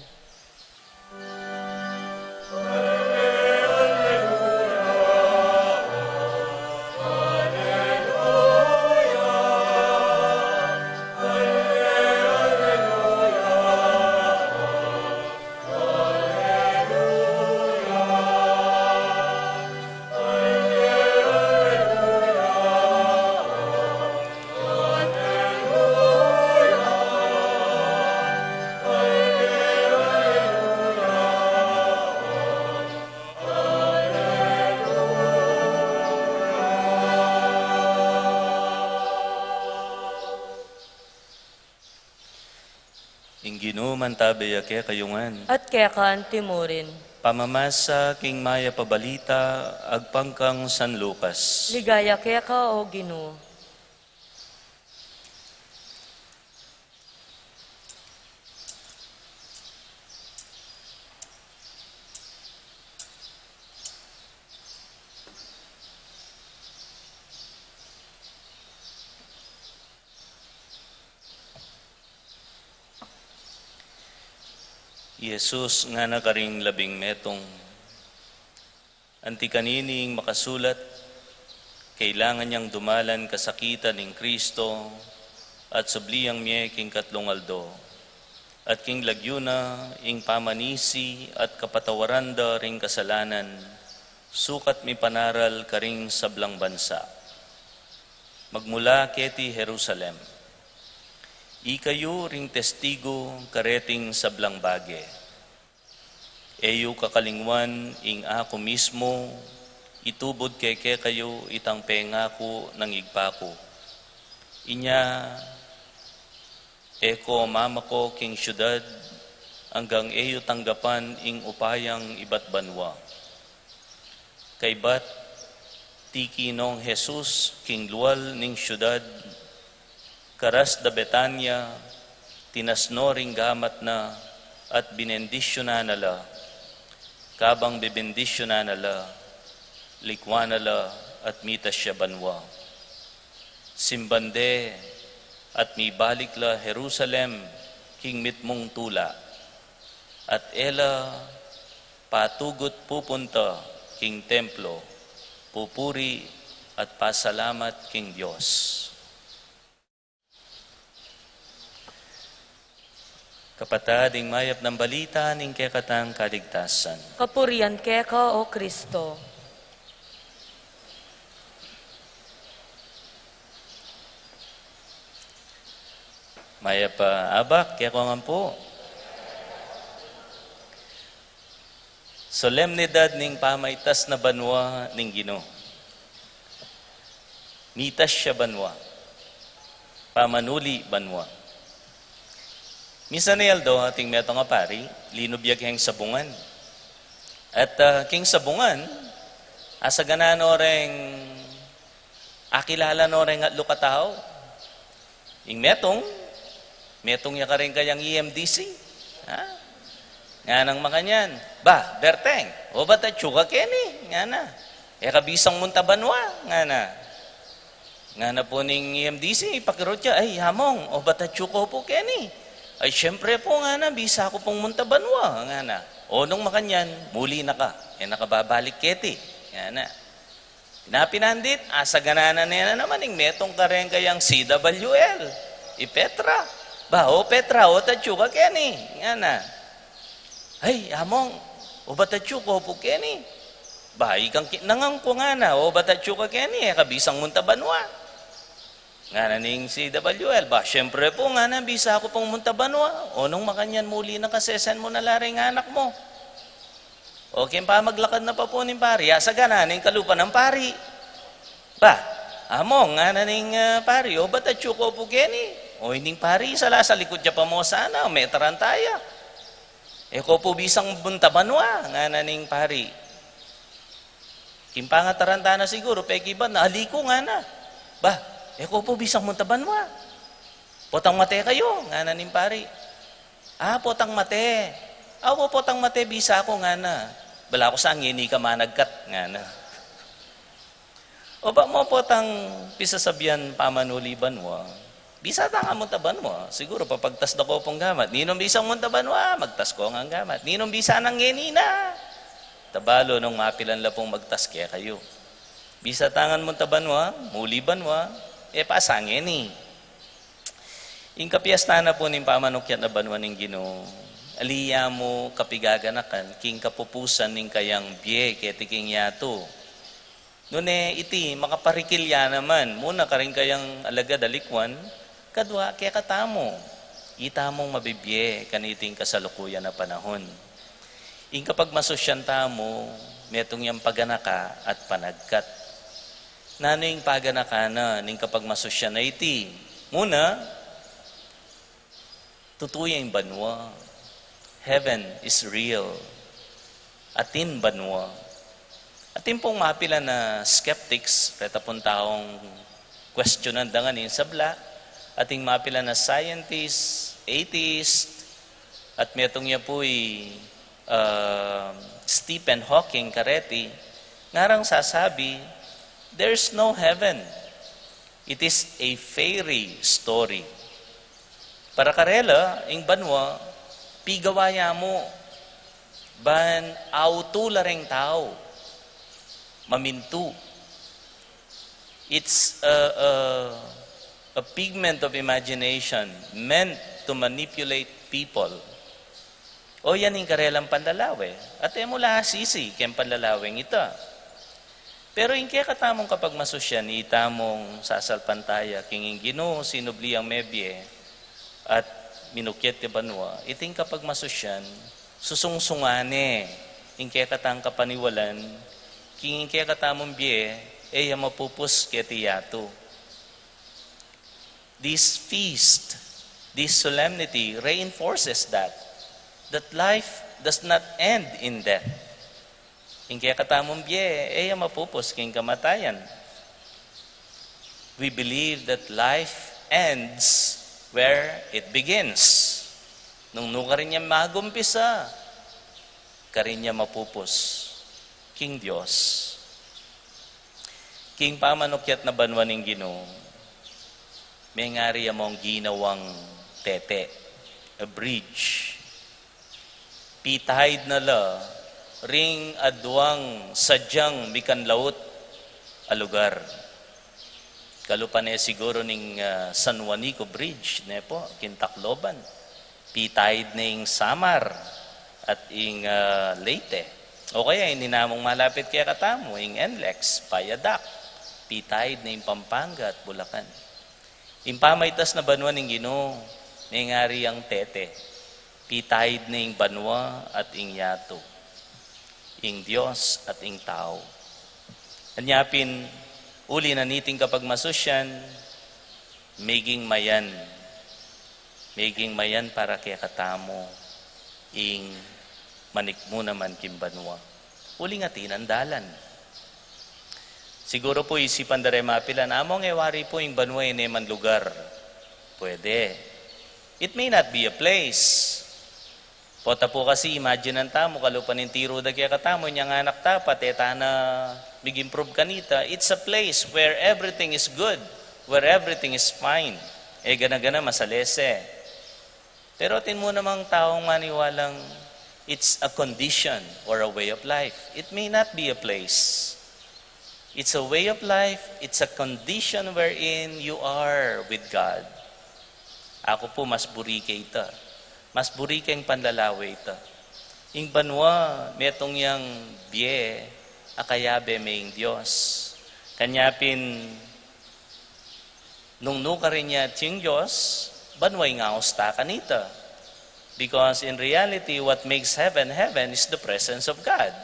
Ginoo man tabaya kaya kayungan. At kaya kaan timurin. Pamamasa king maya pabalita agpangkang San Lucas. Ligaya kaya ka o Ginoo. Jesus nga na karing labing metong anti kanining makasulat, kailangan niyang dumalan kasakitan ng Kristo at subliyang miye king katlong aldo. At king lagyuna ing pamanisi at kapatawaranda ring kasalanan, sukat mi panaral karing sablang bansa. Magmula keti Jerusalem, ikayo ring testigo kareting sablang bage. Eyo kakalingwan ing ako mismo, itubod keke kayo itang pengako ng igpako. Inya, eko mama ko king syudad, hanggang eyo tanggapan ing upayang iba't banwa. Kaybat, tiki nong Jesus king luwal ning syudad, karas da Betanya, tinasno ring gamat na at binendisyon na nala, kabang bibendisyon na nala, likwa nala at mitas siya banwa. Simbande at mibalik la Jerusalem, king mitmong tula, at ela patugot pupunta king templo, pupuri at pasalamat king Diyos. Kapatading mayap ng balita ning kekatang kaligtasan. Kapurian kaya ka o Kristo. Mayap abak, kaya ko nga po. Solemnidad ning pamaitas na banwa ning Ginoo. Mitas siya banwa. Pamanuli banwa. Misa ni Aldo, ating meto nga pari, linubiyag heng sabungan. At king sabungan, asa ganano reng akilala no reng at lukatao. Ing metong ya ka rin kayang EMDC. Ha? Nga nang makanyan. Ba, Berteng, o ba ta tsuka keni? Nga na. E kabisang munta banwa. Nga na. Nga na po ning EMDC, pakirot siya, ay hamong, o ba ta tsuko po keni? Ay, syempre po nga na, bisa ko pong Montalbanua, nga na. O nung makanyan, muli na ka. Nakababalik keti. Nga na. Pinapinandit, asa gananan na naman, metong ka rin kayang CWL. Petra. Ba, Petra, tatsyo ka keni. Nga na. Ay, among, tatsyo ko po keni. Ba, ikang nangang ko nga na, tatsyo ka keni, kabisang Montalbanua. Nga na ning CWL. Ba, syempre po nga na, bisa ako pong Montalbanua. O nung makanyan muli na kasesen mo na laring anak mo. O pa maglakad na pa po ning pari. Asa gana ning kalupa ng pari. Ba, among nga na ning pari. Batatyo ko po keni. O ining pari, sa likod niya pa mo sana. May tarantaya. Ko po bisang Montalbanua. Nga na ning pari. Kimpa nga tarantana siguro. Peki ba, naaliko nga na. Ba, ko po bisang Montalbanua. Potang mate kayo, nga na ning pari. Potang mate. Potang mate, bisa ako nga na. Bala ko sa ngini ka managkat, nga na. Ba mo potang pisasabihan pamanuli Banwa. Bisa ta nga Montalbanua. Siguro papagtas na ko pong gamat. Ninong bisang Montalbanua, magtas ko nga gamat. Ninong bisa ng ngini na. Tabalo nung mapilan la pong magtas kaya kayo. Bisa tangan Montalbanua, muli Banwa, pasangin ni. Ing kapiasta na po ning pamanukyat na Banwa ning Ginoo. Aliya mo kapigaganakan, king kapupusan ning kayang biye, ketiking yato. Nune iti, makaparikilya naman, muna ka rin kayang alagad alikwan, kadwa kaya katamo. Ita mong mabibye, kaniting kasalukuyan na panahon. Ing kapag masosyan tamo, metong yung paganaka at panagkat. Naning paganakana, ning kapag masosyan na iti. Muna, tutuya yung Banwa. Heaven is real. Atin Banwa. Atin pong mapila na skeptics, reta pong taong questionan dangan yung sabla. Ating mapila na scientists, atheist, at metong niya po'y Stephen Hawking kareti, ngarang sasabi, there's no heaven. It is a fairy story. Para karela, ing Banwa, pigawaya mo, ban autula ring tao, mamintu. It's a pigment of imagination meant to manipulate people. O yan yung karelang pandalawe. At mula sisi, kayang panlalaweng ita. Pero yung kaya katamong kapag masosyan, itamong sasalpantaya, kinging Ginoo, sinubli ang mebye, at minukyet ti Banwa, iting kapag masosyan, susungsungane, yung kaya katang kapaniwalan, kinging kaya katamong biye, mapupus kaya tiyato. This feast, this solemnity reinforces that life does not end in death. Yung kaya katamong biye, mapupos king kamatayan. We believe that life ends where it begins. Nung ka rin niya magumpisa, ka rin niya mapupos. King Diyos. King pamanukyat na Banwa ning Ginoo, may ngari among ginawang tete, a bridge. Pitahid na la, ring adwang sadyang mikanlaot a lugar. Kalupan siguro ning San Juanico Bridge, po, Kintakloban. Pitahid na ing Samar at ing Leyte. O kaya hindi namong malapit kaya katamo, ing NLEX, Payadak. Pitahid na ing Pampanga at Bulacan. Impamaitas na Banwa ning Ginoo, ngari ang tete. Pitahid na ing Banwa at ing yato. Ing Diyos at ing tao. Anyapin, uli na niting kapag masosyan, maging mayan. Maging mayan para kaya katamo, ing manikmo naman kim Banwa. Uli nga tinandalan. Siguro po isipan dare mapilan, among ewari po ing Banwa man lugar. Pwede. It may not be a place. Pota po kasi imagine ang tamo, kalupan ng tiro da kaya katamo, niyang anak tapat, na mag-improve kanita. It's a place where everything is good, where everything is fine. Gana-gana masalese. Pero atin mo namang taong maniwalang it's a condition or a way of life. It may not be a place. It's a way of life. It's a condition wherein you are with God. Ako po mas burike ita. Mas burike ang panlalawe ita. Ing banwa, metong yang bie, akayabe may Diyos. Kanyapin, nung nuka rin niya tiyong Diyos, banway nga usta kanita. Because in reality, what makes heaven, heaven is the presence of God.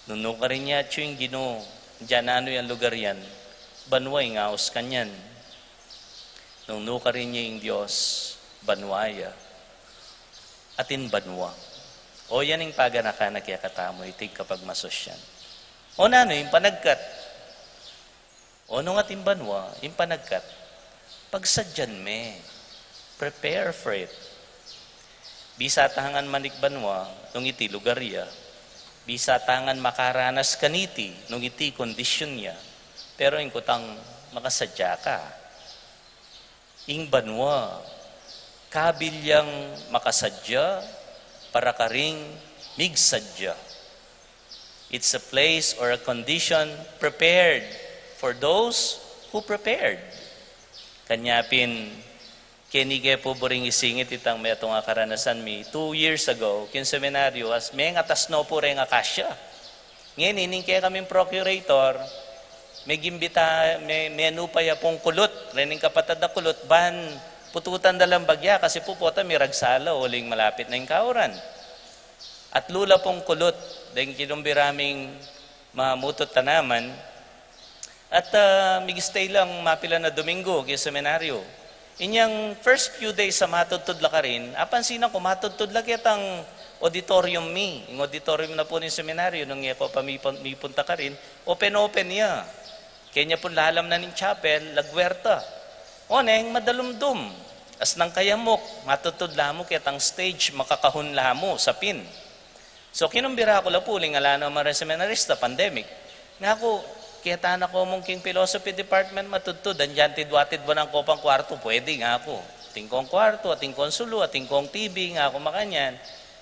Nung nuka rin niya tiyong Ginoo, diyan ano yung lugar yan, banway nga us kanyan. Nung nuka rin niya yung Diyos, banwaya. Atin banwa. O yan yung paganaka na kaya katamo, itig kapag masosyan. O nano, yung panagkat. O nung ating banwa, yung panagkat. Pagsadyan me, prepare for it. Bisa tahangan manik banwa, nung iti lugarya. Bisa tahangan makaranas kaniti, nung iti kondisyon niya. Pero yung kutang makasadya ka. Ing banwa, kabilyang makasadya, para karing migsadya. It's a place or a condition prepared for those who prepared. Kanyapin, kinige po boring isingit itang may itong karanasan mi 2 years ago, kin seminaryo, as may ngatas no po rin akasya. Ngayon, ining kaya kaming procurator, may gimbita, may menu pa ya pong kulot, rening kapatad na kulot, ban, pututan dalang bagya, kasi po po may ragsala, uling malapit na yung kauran. At lula pong kulot, dahil kinumbiraming mamutot tanaman, at migistay lang mapila na Domingo, kaya seminaryo. Inyang first few days sa matutudla ka rin, apansinan ko, matutudla kitang auditorium mi. Yung auditorium na po ng seminaryo, nung iya ko pamipunta ka rin, open niya. Kaya niya po lalam na ng chapel, lagwerta. O neng madalumdum. As nang kayamok, matutudla mo kitang stage, makakahunla mo sa pin. So kinumbira ko la po, ala na mga seminarista, pandemic. Nga ako, kaya tanak ko mong king philosophy department matutod, andyan tidwatid ba ng kopang kwarto, pwede nga ako. Tingkong kwarto, ating konsulo, ating kong TV, nga ako makanyan.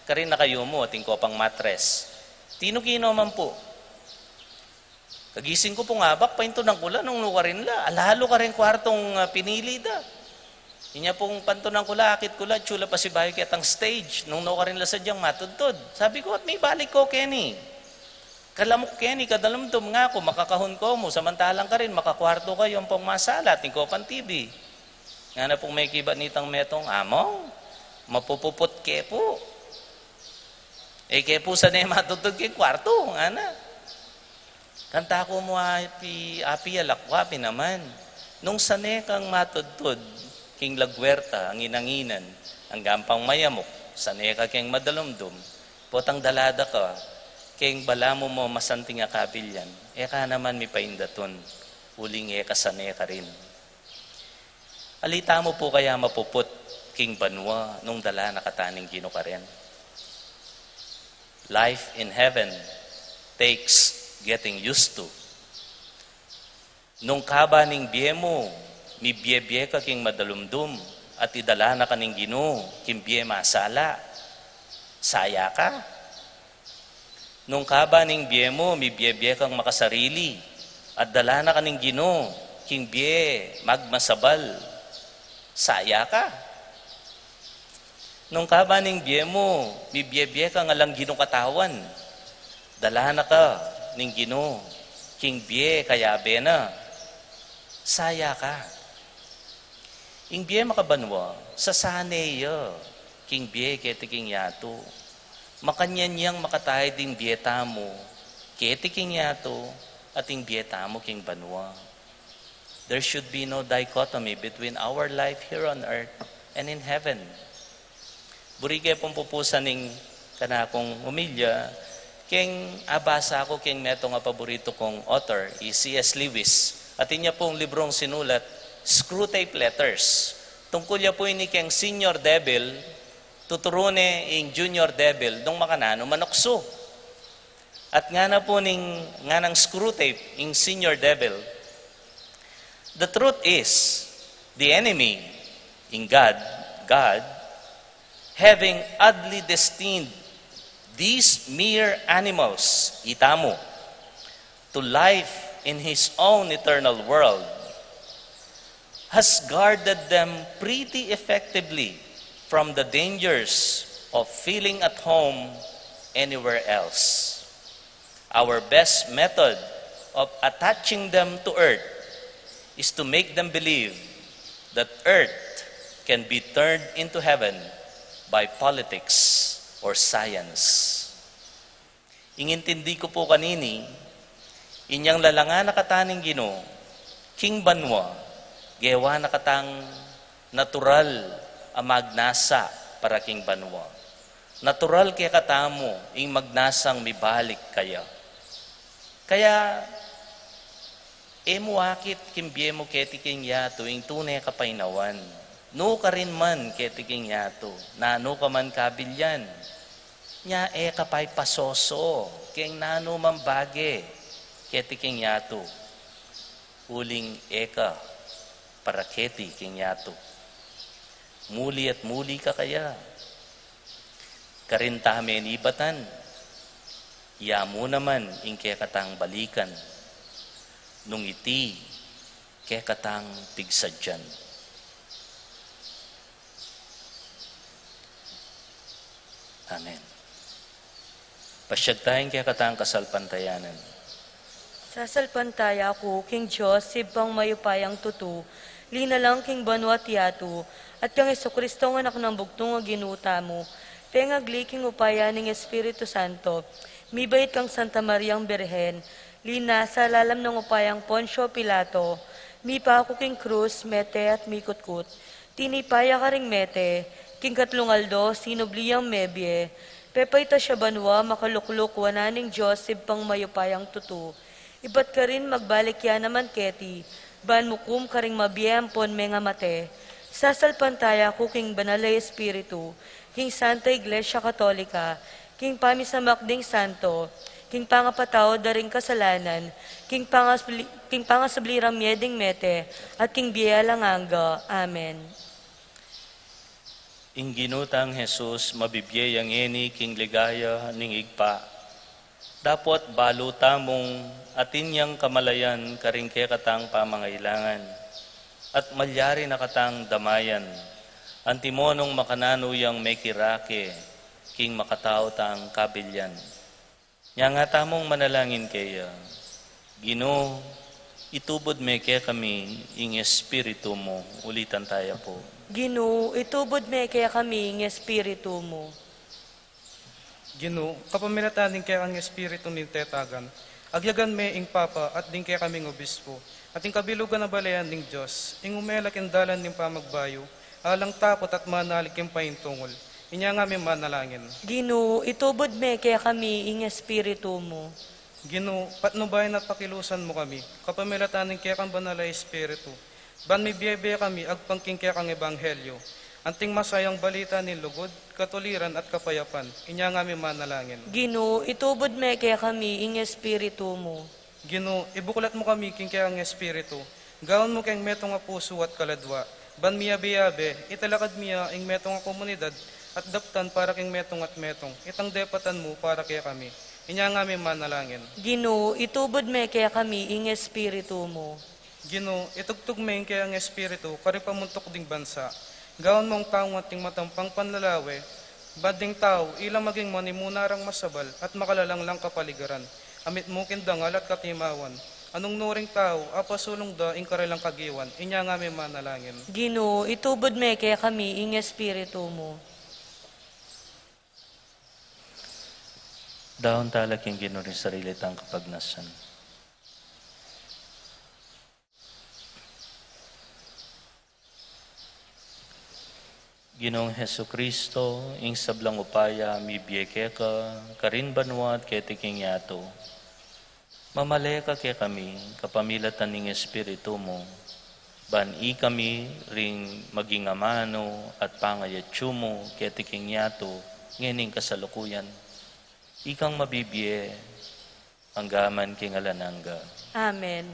Karin na kayo mo, ating kopang matres. Tino-kino man po. Kagising ko po nga, bak, painto ng kula, nung nuka rin la. Alalo ka rin kwartong pinili da. Inya pong panto ng kula, akit kula, tsula pa si Bayo kitang stage. Nung nuka rin la sadyang matutod. Sabi ko, at may balik ko, Kenny. Kalamok, Kenny, kadalamdom nga ako, makakahon ko mo. Samantalang ka rin, makakwarto kayo ang pong masala, ating kopang TV. Nga na pong may kiba nitang metong, among, mapupupot ke po. Eh, ke po sa na matutod kay kwarto, nga na. Kanta ko mo api alakwapi naman. Nung sane kang matudtod, king lagwerta, ang inanginan, ang gampang mayamok, sane ka king madalumdum, potang dalada ka, king balamo mo masanting akabilyan, eka naman mi paindaton, uling eka sane ka rin. Alita mo po kaya mapuput, king banwa, nung dala nakataning gino ka rin. Life in heaven takes getting used to. Nung kaba ning biye mo, mi biye ka king madalumdum, at idala na kaning Ginoo, king biye masala. Saya ka. Nung kaba ning biye mo, mi biye kang makasarili, at dala na kaning Ginoo, king biye magmasabal. Saya ka. Nung kaba ning biye mo, mi biye kang alang Ginoo katawan, dala na ka ning Ginoo, king biye kayabe na. Saya ka. Ing biye makabanwa, sa saneya, king biye kete king yato. Makanyan niyang makatay ding biyeta mo, kete king yato, at ing biyeta mo king banwa. There should be no dichotomy between our life here on earth and in heaven. Burige pong pupusan ning kanakong umilya, king abasa ako king neto nga paborito kong author, C.S. Lewis. At inya pong librong sinulat, Screwtape Letters. Tungkol niya po ini king Senior Devil, tuturune ing Junior Devil, dong makanano manokso. At nga na po nga ng Screwtape, ing Senior Devil, the truth is, the enemy in God having oddly destined these mere animals, itamo, to life in His own eternal world, has guarded them pretty effectively from the dangers of feeling at home anywhere else. Our best method of attaching them to earth is to make them believe that earth can be turned into heaven by politics or science. Ingintindi ko po kanini, inyang lalanga nakataning Ginoo, King Banwa, gewa nakatang natural ang magnasa para King Banwa. Natural kaya katamo, ing magnasang mibalik kaya. Kaya, emuakit kimbye mo ketiking yato, ing tunay kapainawan. No ka rin man ketiking yato, nano ka man kabilyan. Nya kapay pasoso, keng nano mambage, ketiking yato. Uling eka, para keti king yato. Muli at muli ka kaya. Karintame ibatan, yamu naman ing kekatang balikan, nung iti kekatang pigsadyan. Amen. Pasyag tayong kekatang kasalpantayanan. Sasalpantaya ko, King Diyos, sibang mayupayang tutu, linalang King Banwa Tiyatu, at kang Jesucristo ng anak ng bugtong nga ginuta mo, tengagli King upaya ng Espiritu Santo, mibait kang Santa Mariang Birhen, lina sa lalam ng upayang Poncio Pilato, mipa ako King Cruz, mete at mikutkut, tinipaya ka ring mete, King Katlungaldo, sinubliyang mebye, pepay ta siya Banwa, makalukluk, wananing Diyos, sibang mayupayang tutu, ibat ka rin magbalik yan naman keti, ban mukum ka ring mabiyempon may nga mate, sasalpantaya ko King Banalay Espiritu, King Santa Iglesia Katolika, King Pamisamakding Santo, King Pangapatao daring kasalanan, King Pangasabliram Mieding Mete, at King Bielanganga. Amen. Ing ginutang Jesus, mabibiyayang eni, King Ligaya, ning igpa. Dapat baluta mong atinyang kamalayan karing katang pamangailangan, at malyari na katang damayan, antimonong makanano yang may kirake, King makatao tang kabilyan. Nya nga tamong manalangin kaya, Ginoo, itubod me kaya kami, ing Espiritu mo, ulitan tayo po. Ginoo, itubod me kaya kami ng Espiritu mo. Ginoo, kapamilatanin kaya ang Espiritu ni Tetagan, agyagan me ing Papa at din kaya kaming obispo, at ing kabilugan na balayan ning Diyos, ing umelak yung dalan ning pamagbayo, alang tapot at manalik yung paintungol, inya nga may manalangin. Ginoo, itubod me kaya kami ng Espiritu mo. Ginoo, patnubayan at pakilusan mo kami, kapamilatanin kaya kang banalay Espiritu, ban may biyaya kami agpangking kaya kang ebanghelyo, anting masayang balita ni lugod, katuliran at kapayapan, inya nga may manalangin. Ginoo, itubod me kaya kami ng Espiritu mo. Ginoo, ibuklat mo kami king kaya ang Espiritu, gawon mo kayong metong nga puso at kaladwa, ban miyabe-yabe, italakad miya ing metong nga komunidad, at daptan para king metong at metong, itang depatan mo para kaya kami, inya nga may manalangin. Ginoo, itubod me kaya kami ng Espiritu mo. Ginoo, itugtog mo yung kaya ang Espiritu, karipamuntok ding bansa, gawon mong taong ating matampang panlalawe, bading tao, ilang maging manimunarang masabal at makalalang lang kapaligaran, amit mo kindangal at katimawan, anong nuring tao, apasulong da, ing karilang kagiwan, inya nga may manalangin. Ginoo, itubod me kaya kami ng Espiritu mo. Daon talak yung Ginoo rin sarili tang kapagnasan. Ginoong Heso Kristo, ing sablang upaya, mibiyeke ka, karin banwat ketiking yato. Mamale ka kaya kami, kapamilatan ng Espiritu mo, ban i kami ring maging amano at pangayatsu mo ketiking yato, ngening kasalukuyan. Ikang mabibiye, ang gaman king alananga. Amen.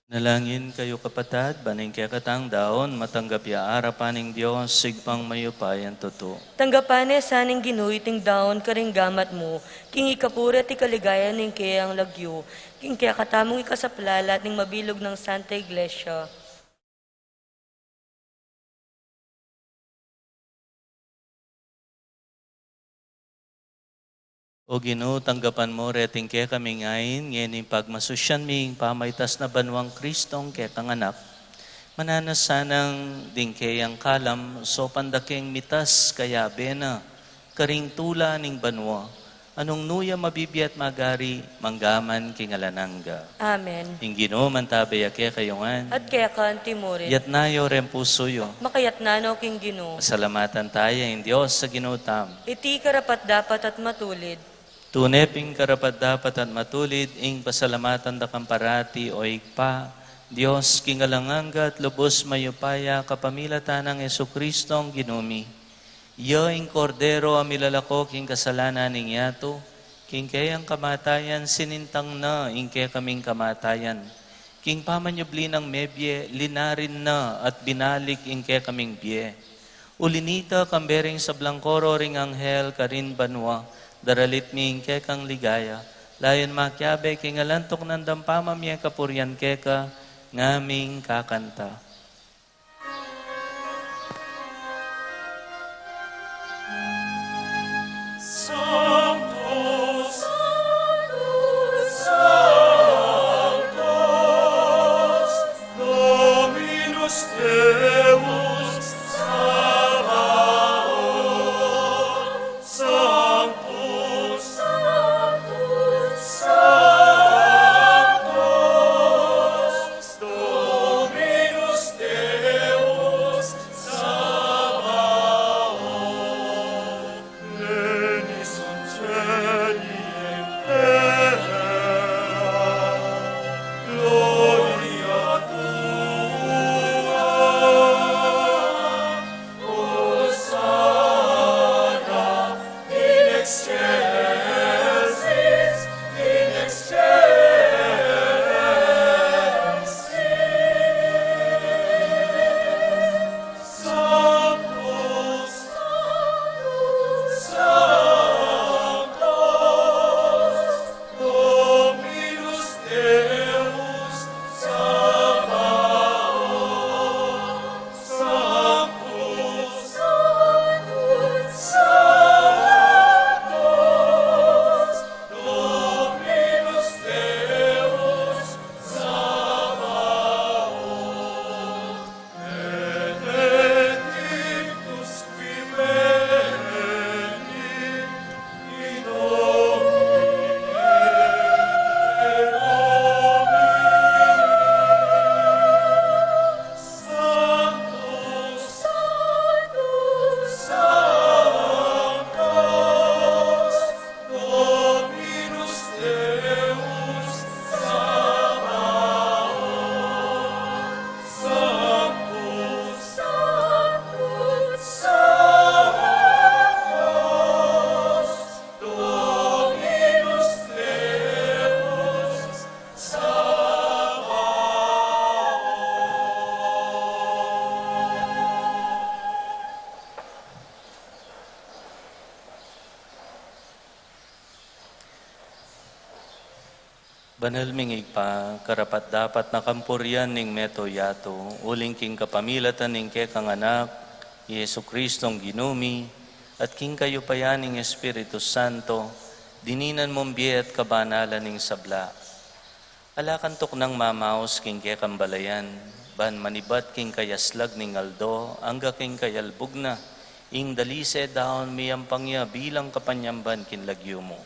Nalangin kayo kapatad, baning kaya katang daon, matanggap ya arapaning Diyos, sigpang mayupayan totoo. Tanggapane saning ginuiting daon karing gamat mo, king ikapura ti kaligayan ning kayang lagyo, king kaya katamong ikasaplalat ning mabilog ng Santa Iglesia. O Ginoo, tanggapan mo reting kaya kami ngayon, ngayon pagmasusyan ming pamaitas na banwang Kristong kaya kang anak. Mananas sanang ding kayang kalam, so pandaking mitas kaya bena, karing tula ning banwa, anong nuya mabibiyat magari, manggaman kingalanangga. Amen. Ing Ginoo, mantabaya kaya kayongan, At kaya ka antimurin, yat nayo ren pusoyo. makayat nanaw king Ginoo. Salamatan tayo, in Diyos sa ginutam. Iti karapat dapat at matulid, Tuneping karapat dapat at matulid, ing pasalamatan da kamparati o igpa, Diyos kingalanganga at lubos mayupaya kapamilatan ng Jesukristong ginumi. Iyo ing kordero amilalako king kasalanan ning yato, king kayang kamatayan sinintang na ing kaya kaming kamatayan. King pamanyubli ng mebye, linarin na at binalik ing kaya kaming biye. Ulinita kambering sa blangkoro ring anghel karin banwa, daralit ming kekang ligaya, layon makyabe kingalantok ng dampamamye kapuryan keka, ngaming kakanta. Sanctus, Sanctus, Dominus Deus Sabaoth. Sanctus, Sanctus, Dominus Deus Sabaoth. Pleni sunt cieli et terra, gloria tua. Hosanna in excelsis, in excelsis. Sanctus, Sanctus, Dominus Deus Sabaoth. Sanctus, Sanctus, Dominus Deus Sabaoth. Benedictus qui veni, in nomine Domini. Sanctus, Sanctus, Dominus Deus Sabaoth. Sanctus, Sanctus, Dominus Deus Sabaoth. Banal mingig pa, karapat dapat nakampuryan ning meto yato, uling king kapamilatan ning kekang anak, Yesu Kristong ginumi, at king kayo payan ning Espiritu Santo, dininan mong biye at kabanalan ning sabla. Alakantok ng mamaos king kekang balayan, ban manibat king kayaslag ning aldo, angga king kayalbog na, ing dalise daon miyampangya bilang kapanyamban kinlagyo mo.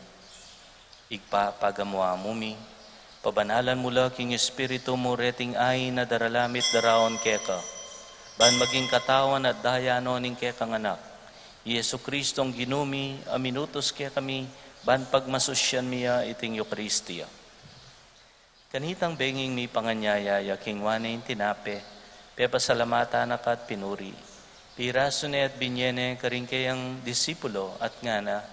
Igpa pagamwa mumi, pabanalan mula king Espiritu mo reting ay na daralamit daraon keka, ban maging katawan at dayano ning kekang anak, Yesu Kristong ginumi, aminutos kaya kami, ban pagmasusyan miya iting Eucharistia. Kanitang benging mi panganyayaya king wane tinape, pepasalamata nakat pinuri, pirasune at binyene karing kayang disipulo at ngana,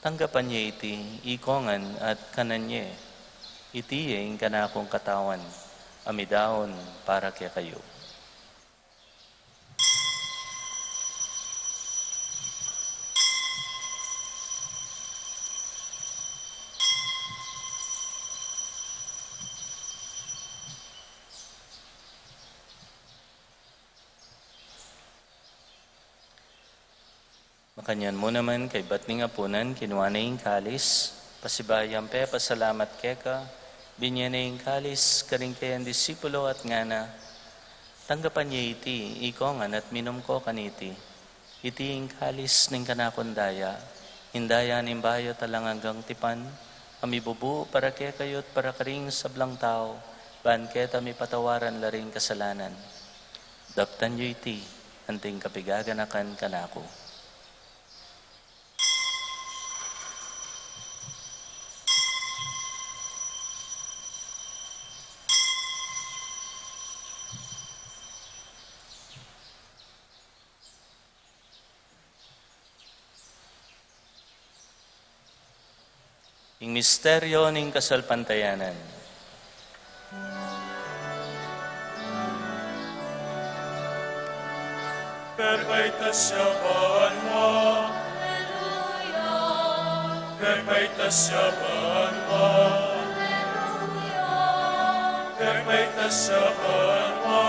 tanggapan niya iti, ikongan at kananye, iti yung kanakong katawan. amidaon para kay kayo. Makanyan mo naman kay batning apunan, kinuha na yung kalis, pasibayang pe, pasalamat keka, binyan na yung kalis, karing kayang disipulo at ngana, tanggapan niya iti, iko nga at minom ko kaniti, iti yung kalis ning kanakundaya, hindaya ning bayo talang hanggang tipan, amibubu para kaya kayo't para karing sablang tao, ban keta mi patawaran laring kasalanan. Daptan niyo iti, anting kapigaganakan kanako. Ing misteryo ning kasalpantayanan. Perpetuas siapaan mo, perpetuas siapaan mo, perpetuas siapaan mo,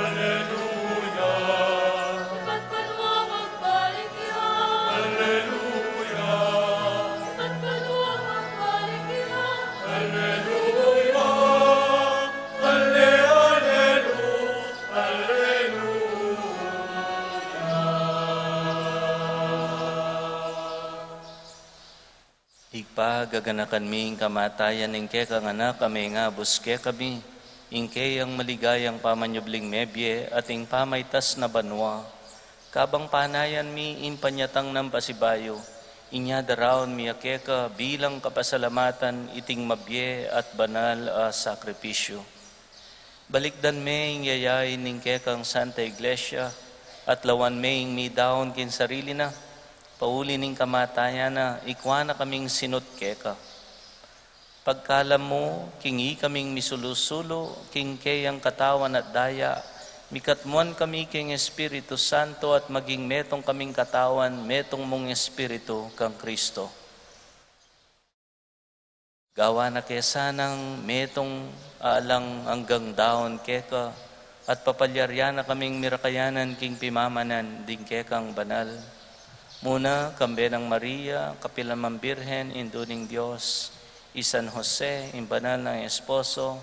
Alleluia, Alleluia, Alleluia, Alleluia, Alleluia, Alleluia, Igpagaganakan mi ing kamatayan ing ke kang anak kami nga buske kami, ing ke ang maligayang pamanyubling mebye at ing pamaytas na banwa. Kabang panayan mi impanyatang ng pasibayo, inya daraon mi akeka bilang kapasalamatan iting mabye at banal a sakripisyo. Balikdan me ing yayain ing kekang Santa Iglesia at lawan me ing mi daon kin sarili na, pauli ning kamatayan na ikwa na kaming sinut keka. Pagkalam mo, kingi kaming misulusulo, king kayang katawan at daya, mikatmuan kami king Espiritu Santo at maging metong kaming katawan, metong mong Espiritu kang Kristo. Gawa na kesanang metong alang hanggang daon keka at papalyarya na kaming mirakayanan king pimamanan ding kekang banal. Muna, kambe ng Maria, kapilamang Birhen, induning Diyos, San Jose, imbanal ng esposo,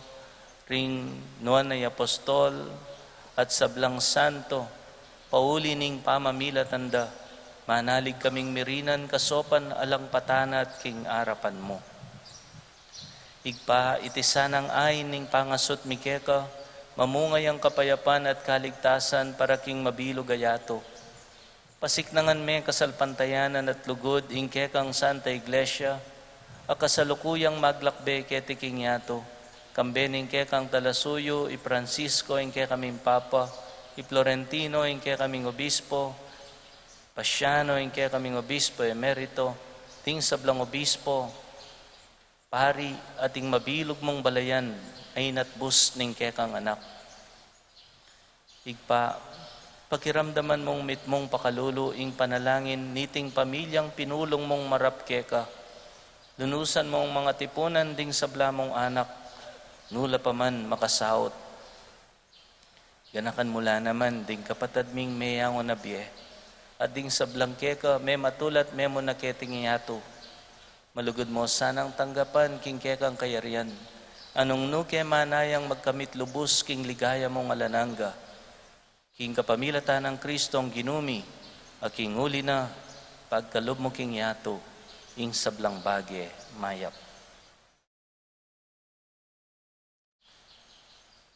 ring nuan na apostol, at sablang santo, pauli ning pamamilatanda, manalig kaming mirinan kasopan alang patana at king arapan mo. Igpa itisanang ay ning pangasot mikeka, mamungay ang kapayapan at kaligtasan para king mabilo gayato. Pasiknangan me kasalpantayanan at lugod ing kekang Santa Iglesia, akasalukuyang maglakbe keti king yato, kambening kekang Talasuyo, i Francisco ing kekaming Papa, i Florentino ing kekaming Obispo, Pasiano ing kekaming Obispo Emerito, ting sablang Obispo, pari ating mabilog mong balayan ay natbus ning kekang anak. Igpa, pakiramdaman mong mitmong pakalulu ing panalangin niting pamilyang pinulong mong marap keka. Lunusan mong mga tipunan ding sabla mong anak, nula pa man makasaot. Ganakan mula naman ding kapatad ming mayang o nabye, at ding sablang keka may matulat memo na keting iyato. Malugod mo sanang tanggapan king kekang kayarian. Anong nuke manayang magkamit lubos king ligaya mong alananga. King kapamilatan ng Kristong ginumi, aking uli na pagkalob mo king yato, ing sablang bagye mayap.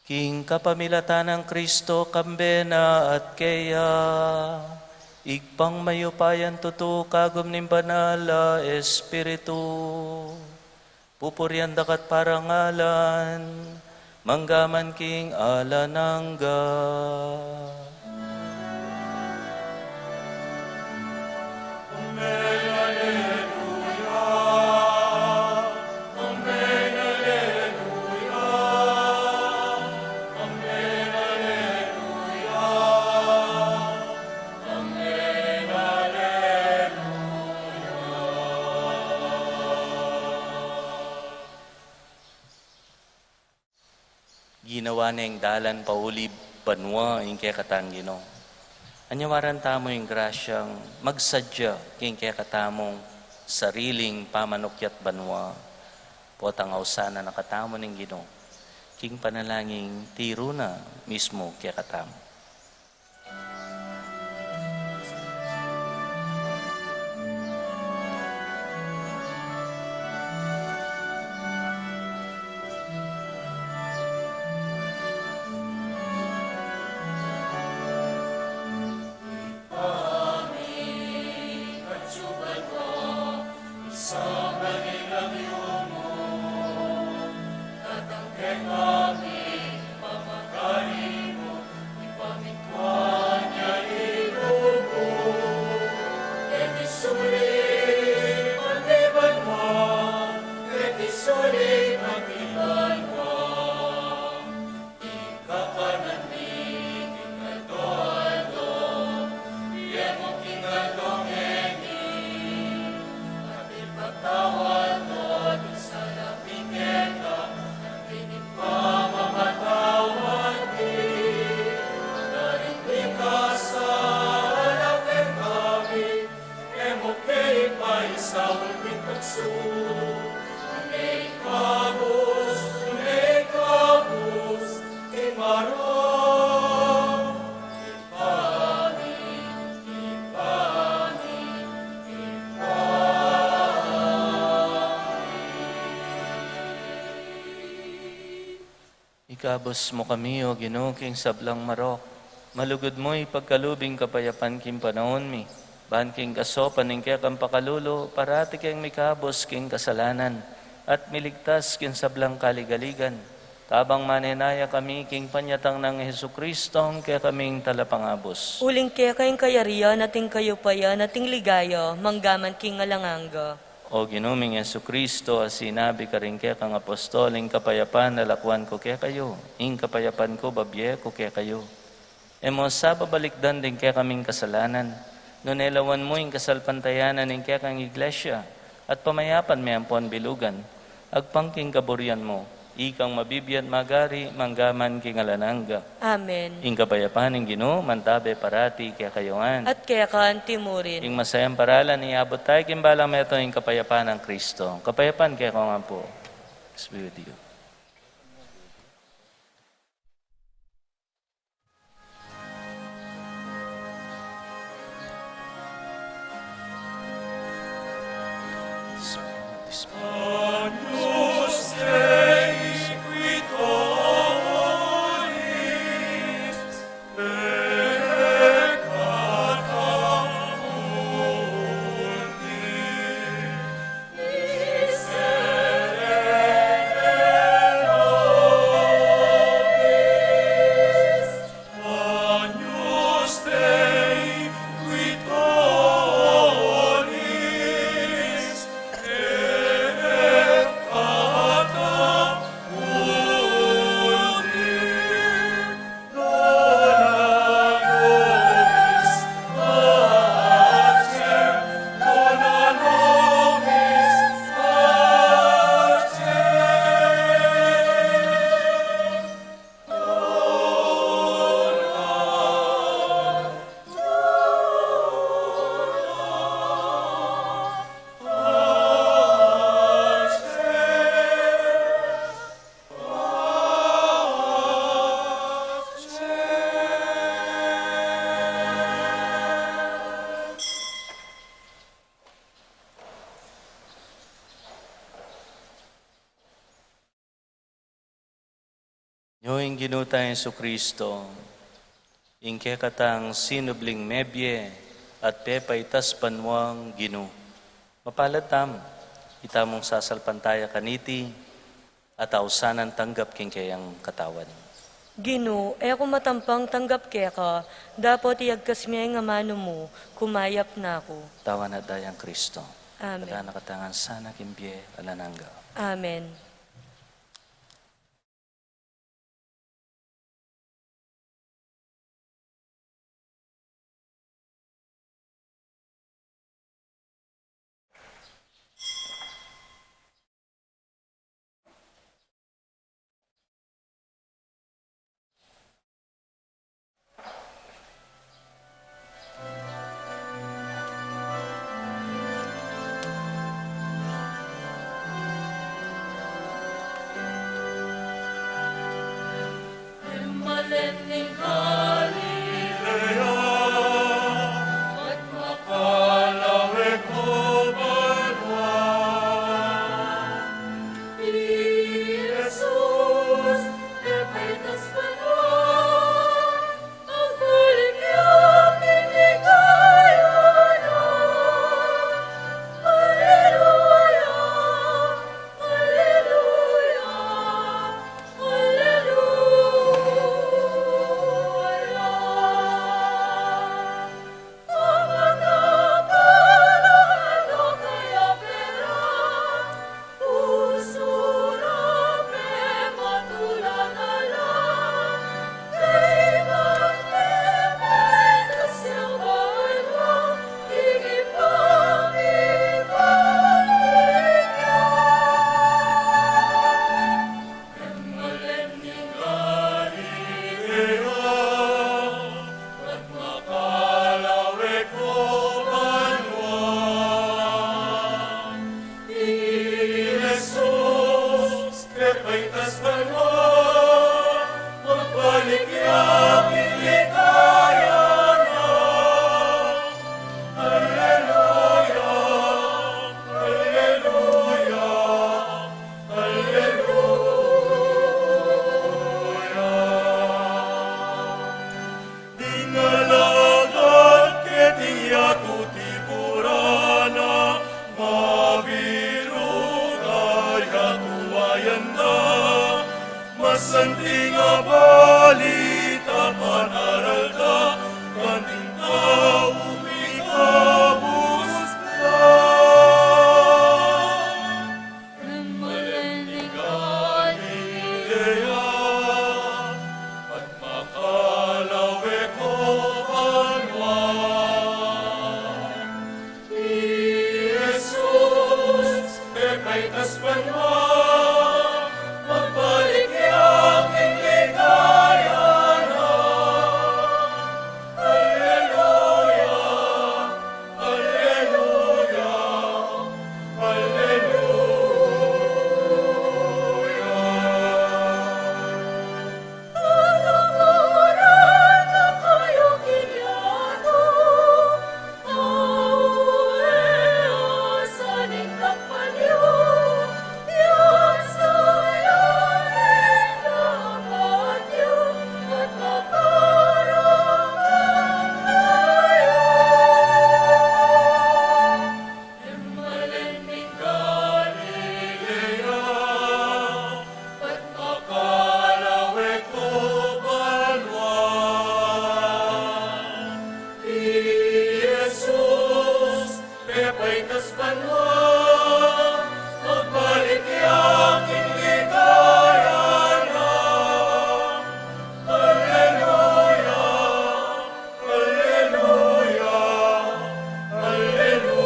King kapamilatan ng Kristo kambena at kaya, igpang mayupayan tuto kagom ning banala Espiritu, pupuryan dakat parangalan, manggaman king alanangga. Ginawa na yung dalan pauli banwa yung kaya katang Ginoo. Anyawaran tamo yung grasyang magsadya yung kaya katamong sariling pamanukyat banwa. Potang ausana na katamo ng Ginoo. King panalangin tiro na mismo kaya katamo. Ikabos mo kami, O Ginoo, king sablang marok. Malugod mo ipagkalubing kapayapan king panahon mi. Ban king kasopan ning kaya kang pakalulo, parati kang mikabos king kasalanan. At miligtas king sablang kaligaligan. Tabang manenaya kami king panyatang ng Jesucristo, kaya kaming talapangabos. Uling kaya kayong kayariya, nating kayo paya, nating ligaya, manggaman king alanganga. O ginuming Jesucristo, sinabi ka rin kaya kang apostoling kapayapan, nalakwan ko kaya kayo. Ing kapayapan ko, babye ko kaya kayo. Emo sa babalikdan din kaya kaming kasalanan. Nunelawan mo ing kasalpantayanan ing kaya kang iglesia. At pamayapan may ampon bilugan. Agpangking kaburian mo. Ikang mabibiyat magari, manggaman king alananga. Amen. Ing kapayapan ng Ginoo, mantabe parati kaya kayongan. At kaya kaan timurin. Ing masayang paralan, iabot tayo kimbalang meto yung kapayapaan ng Kristo. Kapayapaan kaya ko nga po. Peace be with you. Agnus Dei, qui tollis, peccata multi, miserere nobis. Agnus Dei, qui tollis, peccata multi, dona nobis pacem, dona nobis pacem. Yung ginuta Yesu Kristo, ing katang sinubling mebye at pepaitas panwang ginu. Mapalatam, itamong sasalpantaya kaniti at ausanan tanggap king kayang katawan. Gino, ako matampang tanggap kaya ka, dapat iagkas miya nga mano mo, kumayap na ako. Tawan at dayang Kristo. Amen. Kada nakatangan sana kimbye alananga. Amen. Masanting balita panaral ka, kanting tao umikabos ka. Namalandig Galilea, at makalawe ko anwan. Ni Jesus, pekay taspanwan, magbalik yang inligaya na. Alleluia, Alleluia, Alleluia. Oras na kayo kilyado, aureasan ng kapalyo, yan sayangin dapat yun, at makaroon tayo. Malamig Galilea, at makalawe ko banwan. Ni Jesus, pepay taspanwan, magbalik yang inligaya na. Alleluia, Alleluia, Alleluia.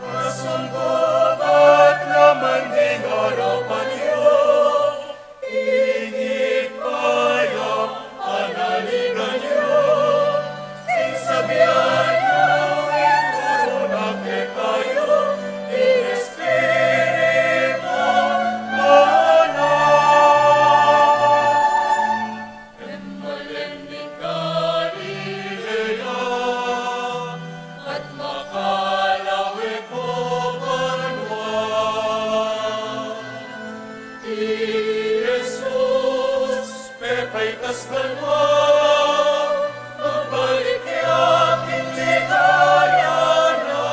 Asambog at laman ding harapan niyo, ingit kayo, panalingan niyo, isabihan niyo, ikurunak kayo, in Espiritu Manan. Malamig Galilea, at makalawe ko banwan. Ni Jesus, pepay tasbanwan, magbalik yakin ligaya na.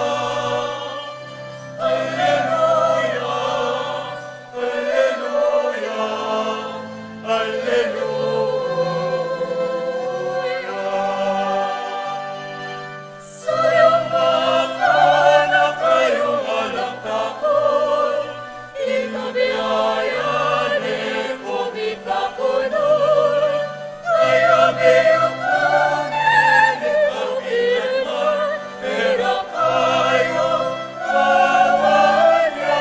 Alleluia, Alleluia, Alleluia. Sayang baka na kayong alang takot, ikabiyaya ni kumita ko nun. Kaya ngayong kongin, ikaw ilan, pero kayo kawanyan.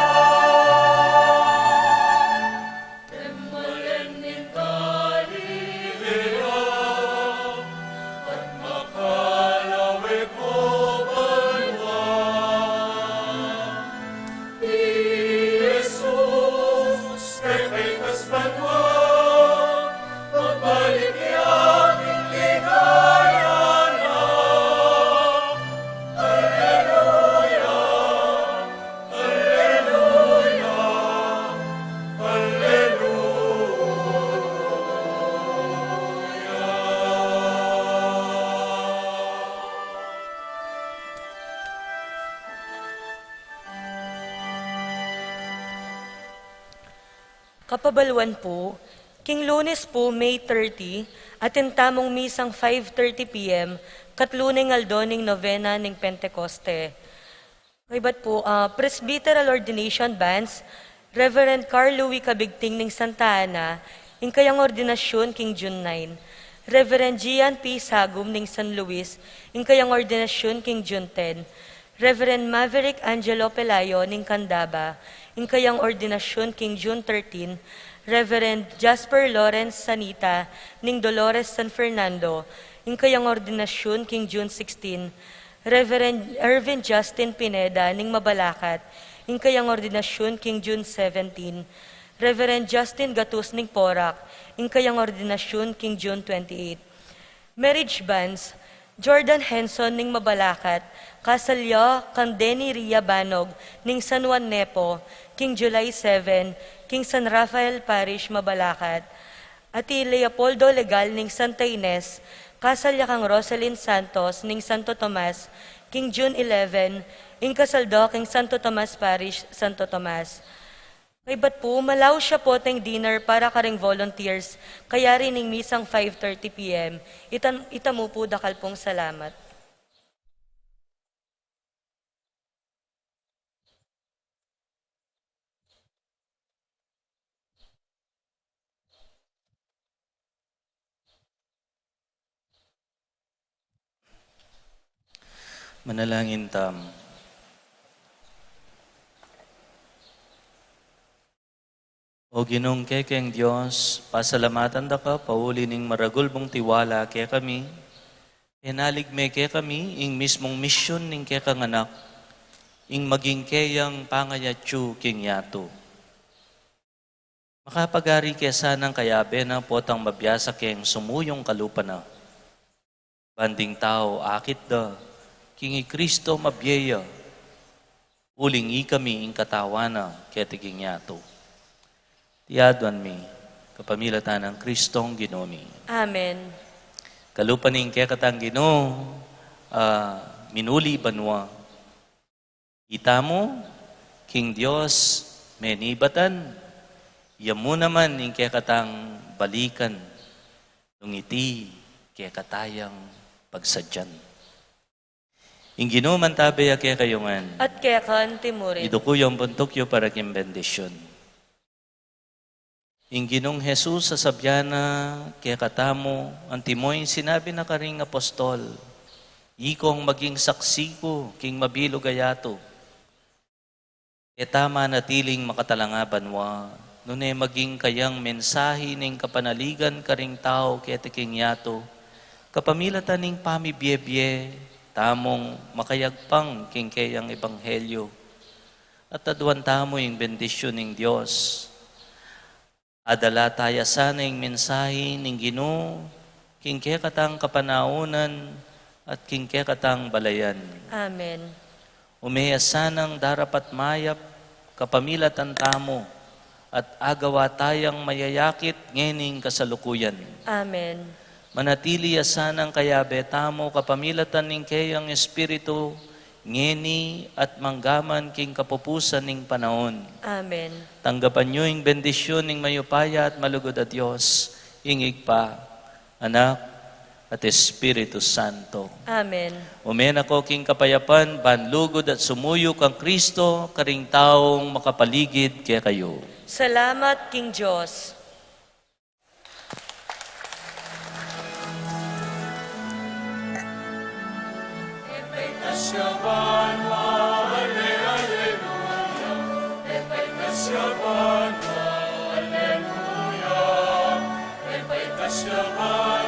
Malamig Galilea, at makalawe ko banwan. Ni Jesus, pekay tasbanwan, magbalik yang inligaya na. Alleluia, Alleluia, Alleluia. Kapabalwan po, King Lunes po, May 30, atin tamong misang 5:30 p.m., katluning aldoning novena ng Pentecoste. Kaibat po, Presbyteral Ordination Bands, Reverend Carl Louis Cabigting ng Santa Ana, ing kayang ordinasyon King June 9. Reverend Gian P. Sagum ng San Luis, ing kayang ordinasyon King June 10. Reverend Maverick Angelo Pelayo ng Candaba, ing kayang ordinasyon King June 13. Reverend Jasper Lawrence Sanita ng Dolores San Fernando, ing kayang ordinasyon King June 16. Reverend Ervin Justin Pineda ng Mabalacat, ing kayang ordinasyon King June 17. Reverend Justin Gatus ng Porac, ing kayang ordinasyon King June 28. Marriage bands, Jordan Henson ng Mabalacat, Kasalya Kandeni Ria Banog ng San Juan Nepo, King July 7, King San Rafael Parish, Mabalacat. Ati Leopoldo Legal ng Santa Ines, kasalya kang Rosalyn Santos, ning Santo Tomas, King June 11, ing kasaldo king Santo Tomas Parish, Santo Tomas. Kay ba't po, malaw siya po teng dinner para karing volunteers, kaya rin ning misang 5:30 p.m. Itamo po dakal pong salamat. Manalangin tam. O ginong kekeng Diyos, pasalamatan da ka, pauli ning maragulbong tiwala kaya kami, inaligme kaya kami, ing mismong misyon ning kaya kang anak, ing maging kayang pangayatsu king yato. Makapagari kaya sanang kayabe na potang mabiyasa kayang sumuyong kalupa na. Banding tao, akit da, kingi Kristo mabyeya, ulingi kami ing katawana kaya tiging yato. Tiyaduan mi, kapamilatan ng Kristong Ginomi. Amen. Kalupaning kaya katang Gino, minuli banwa. Ita mo, King Diyos, menibatan, yamu naman ing kaya katang balikan, nung iti kaya katayang pagsadyan. Ing Gino man tabaya kaya kayungan, At kaya kan timurin. idukuyong puntukyo para kim bendisyon. Ing Ginong Jesus sa sabyana, kaya katamo, ang timoy sinabi na karing apostol, ikong maging saksi ko, king mabilo gayato. E tama na tiling makatalangaban wa, nunay maging kayang mensahe ning kapanaligan karing tao kaya tiking yato, kapamilatan ning pamibye-bye, tamong makayagpang king kayang ebanghelyo. At aduan tamo yung bendisyon ning Diyos. Adala taya sana yung mensahe ning Ginoo, king kaya katang kapanaunan at king kaya katang balayan. Amen. Umeya sanang darapat mayap, kapamilatan tamo, at agawa tayang mayayakit ngening kasalukuyan. Amen. Manatili sanang kayabe tamo, kapamilatan ning kayang Espiritu, ngeni at manggaman king kapupusan ning panahon. Amen. Tanggapan nyo yung bendisyon ng mayupaya at malugod at Diyos, ingig pa, Anak, at Espiritu Santo. Amen. Umen ako king kapayapan, banlugod at sumuyok ang Kristo, karing taong makapaligid kaya kayo. Salamat, King Diyos. Kasyaban mo, Alleluia. Epay kasyaban mo, Alleluia. Epay kasyaban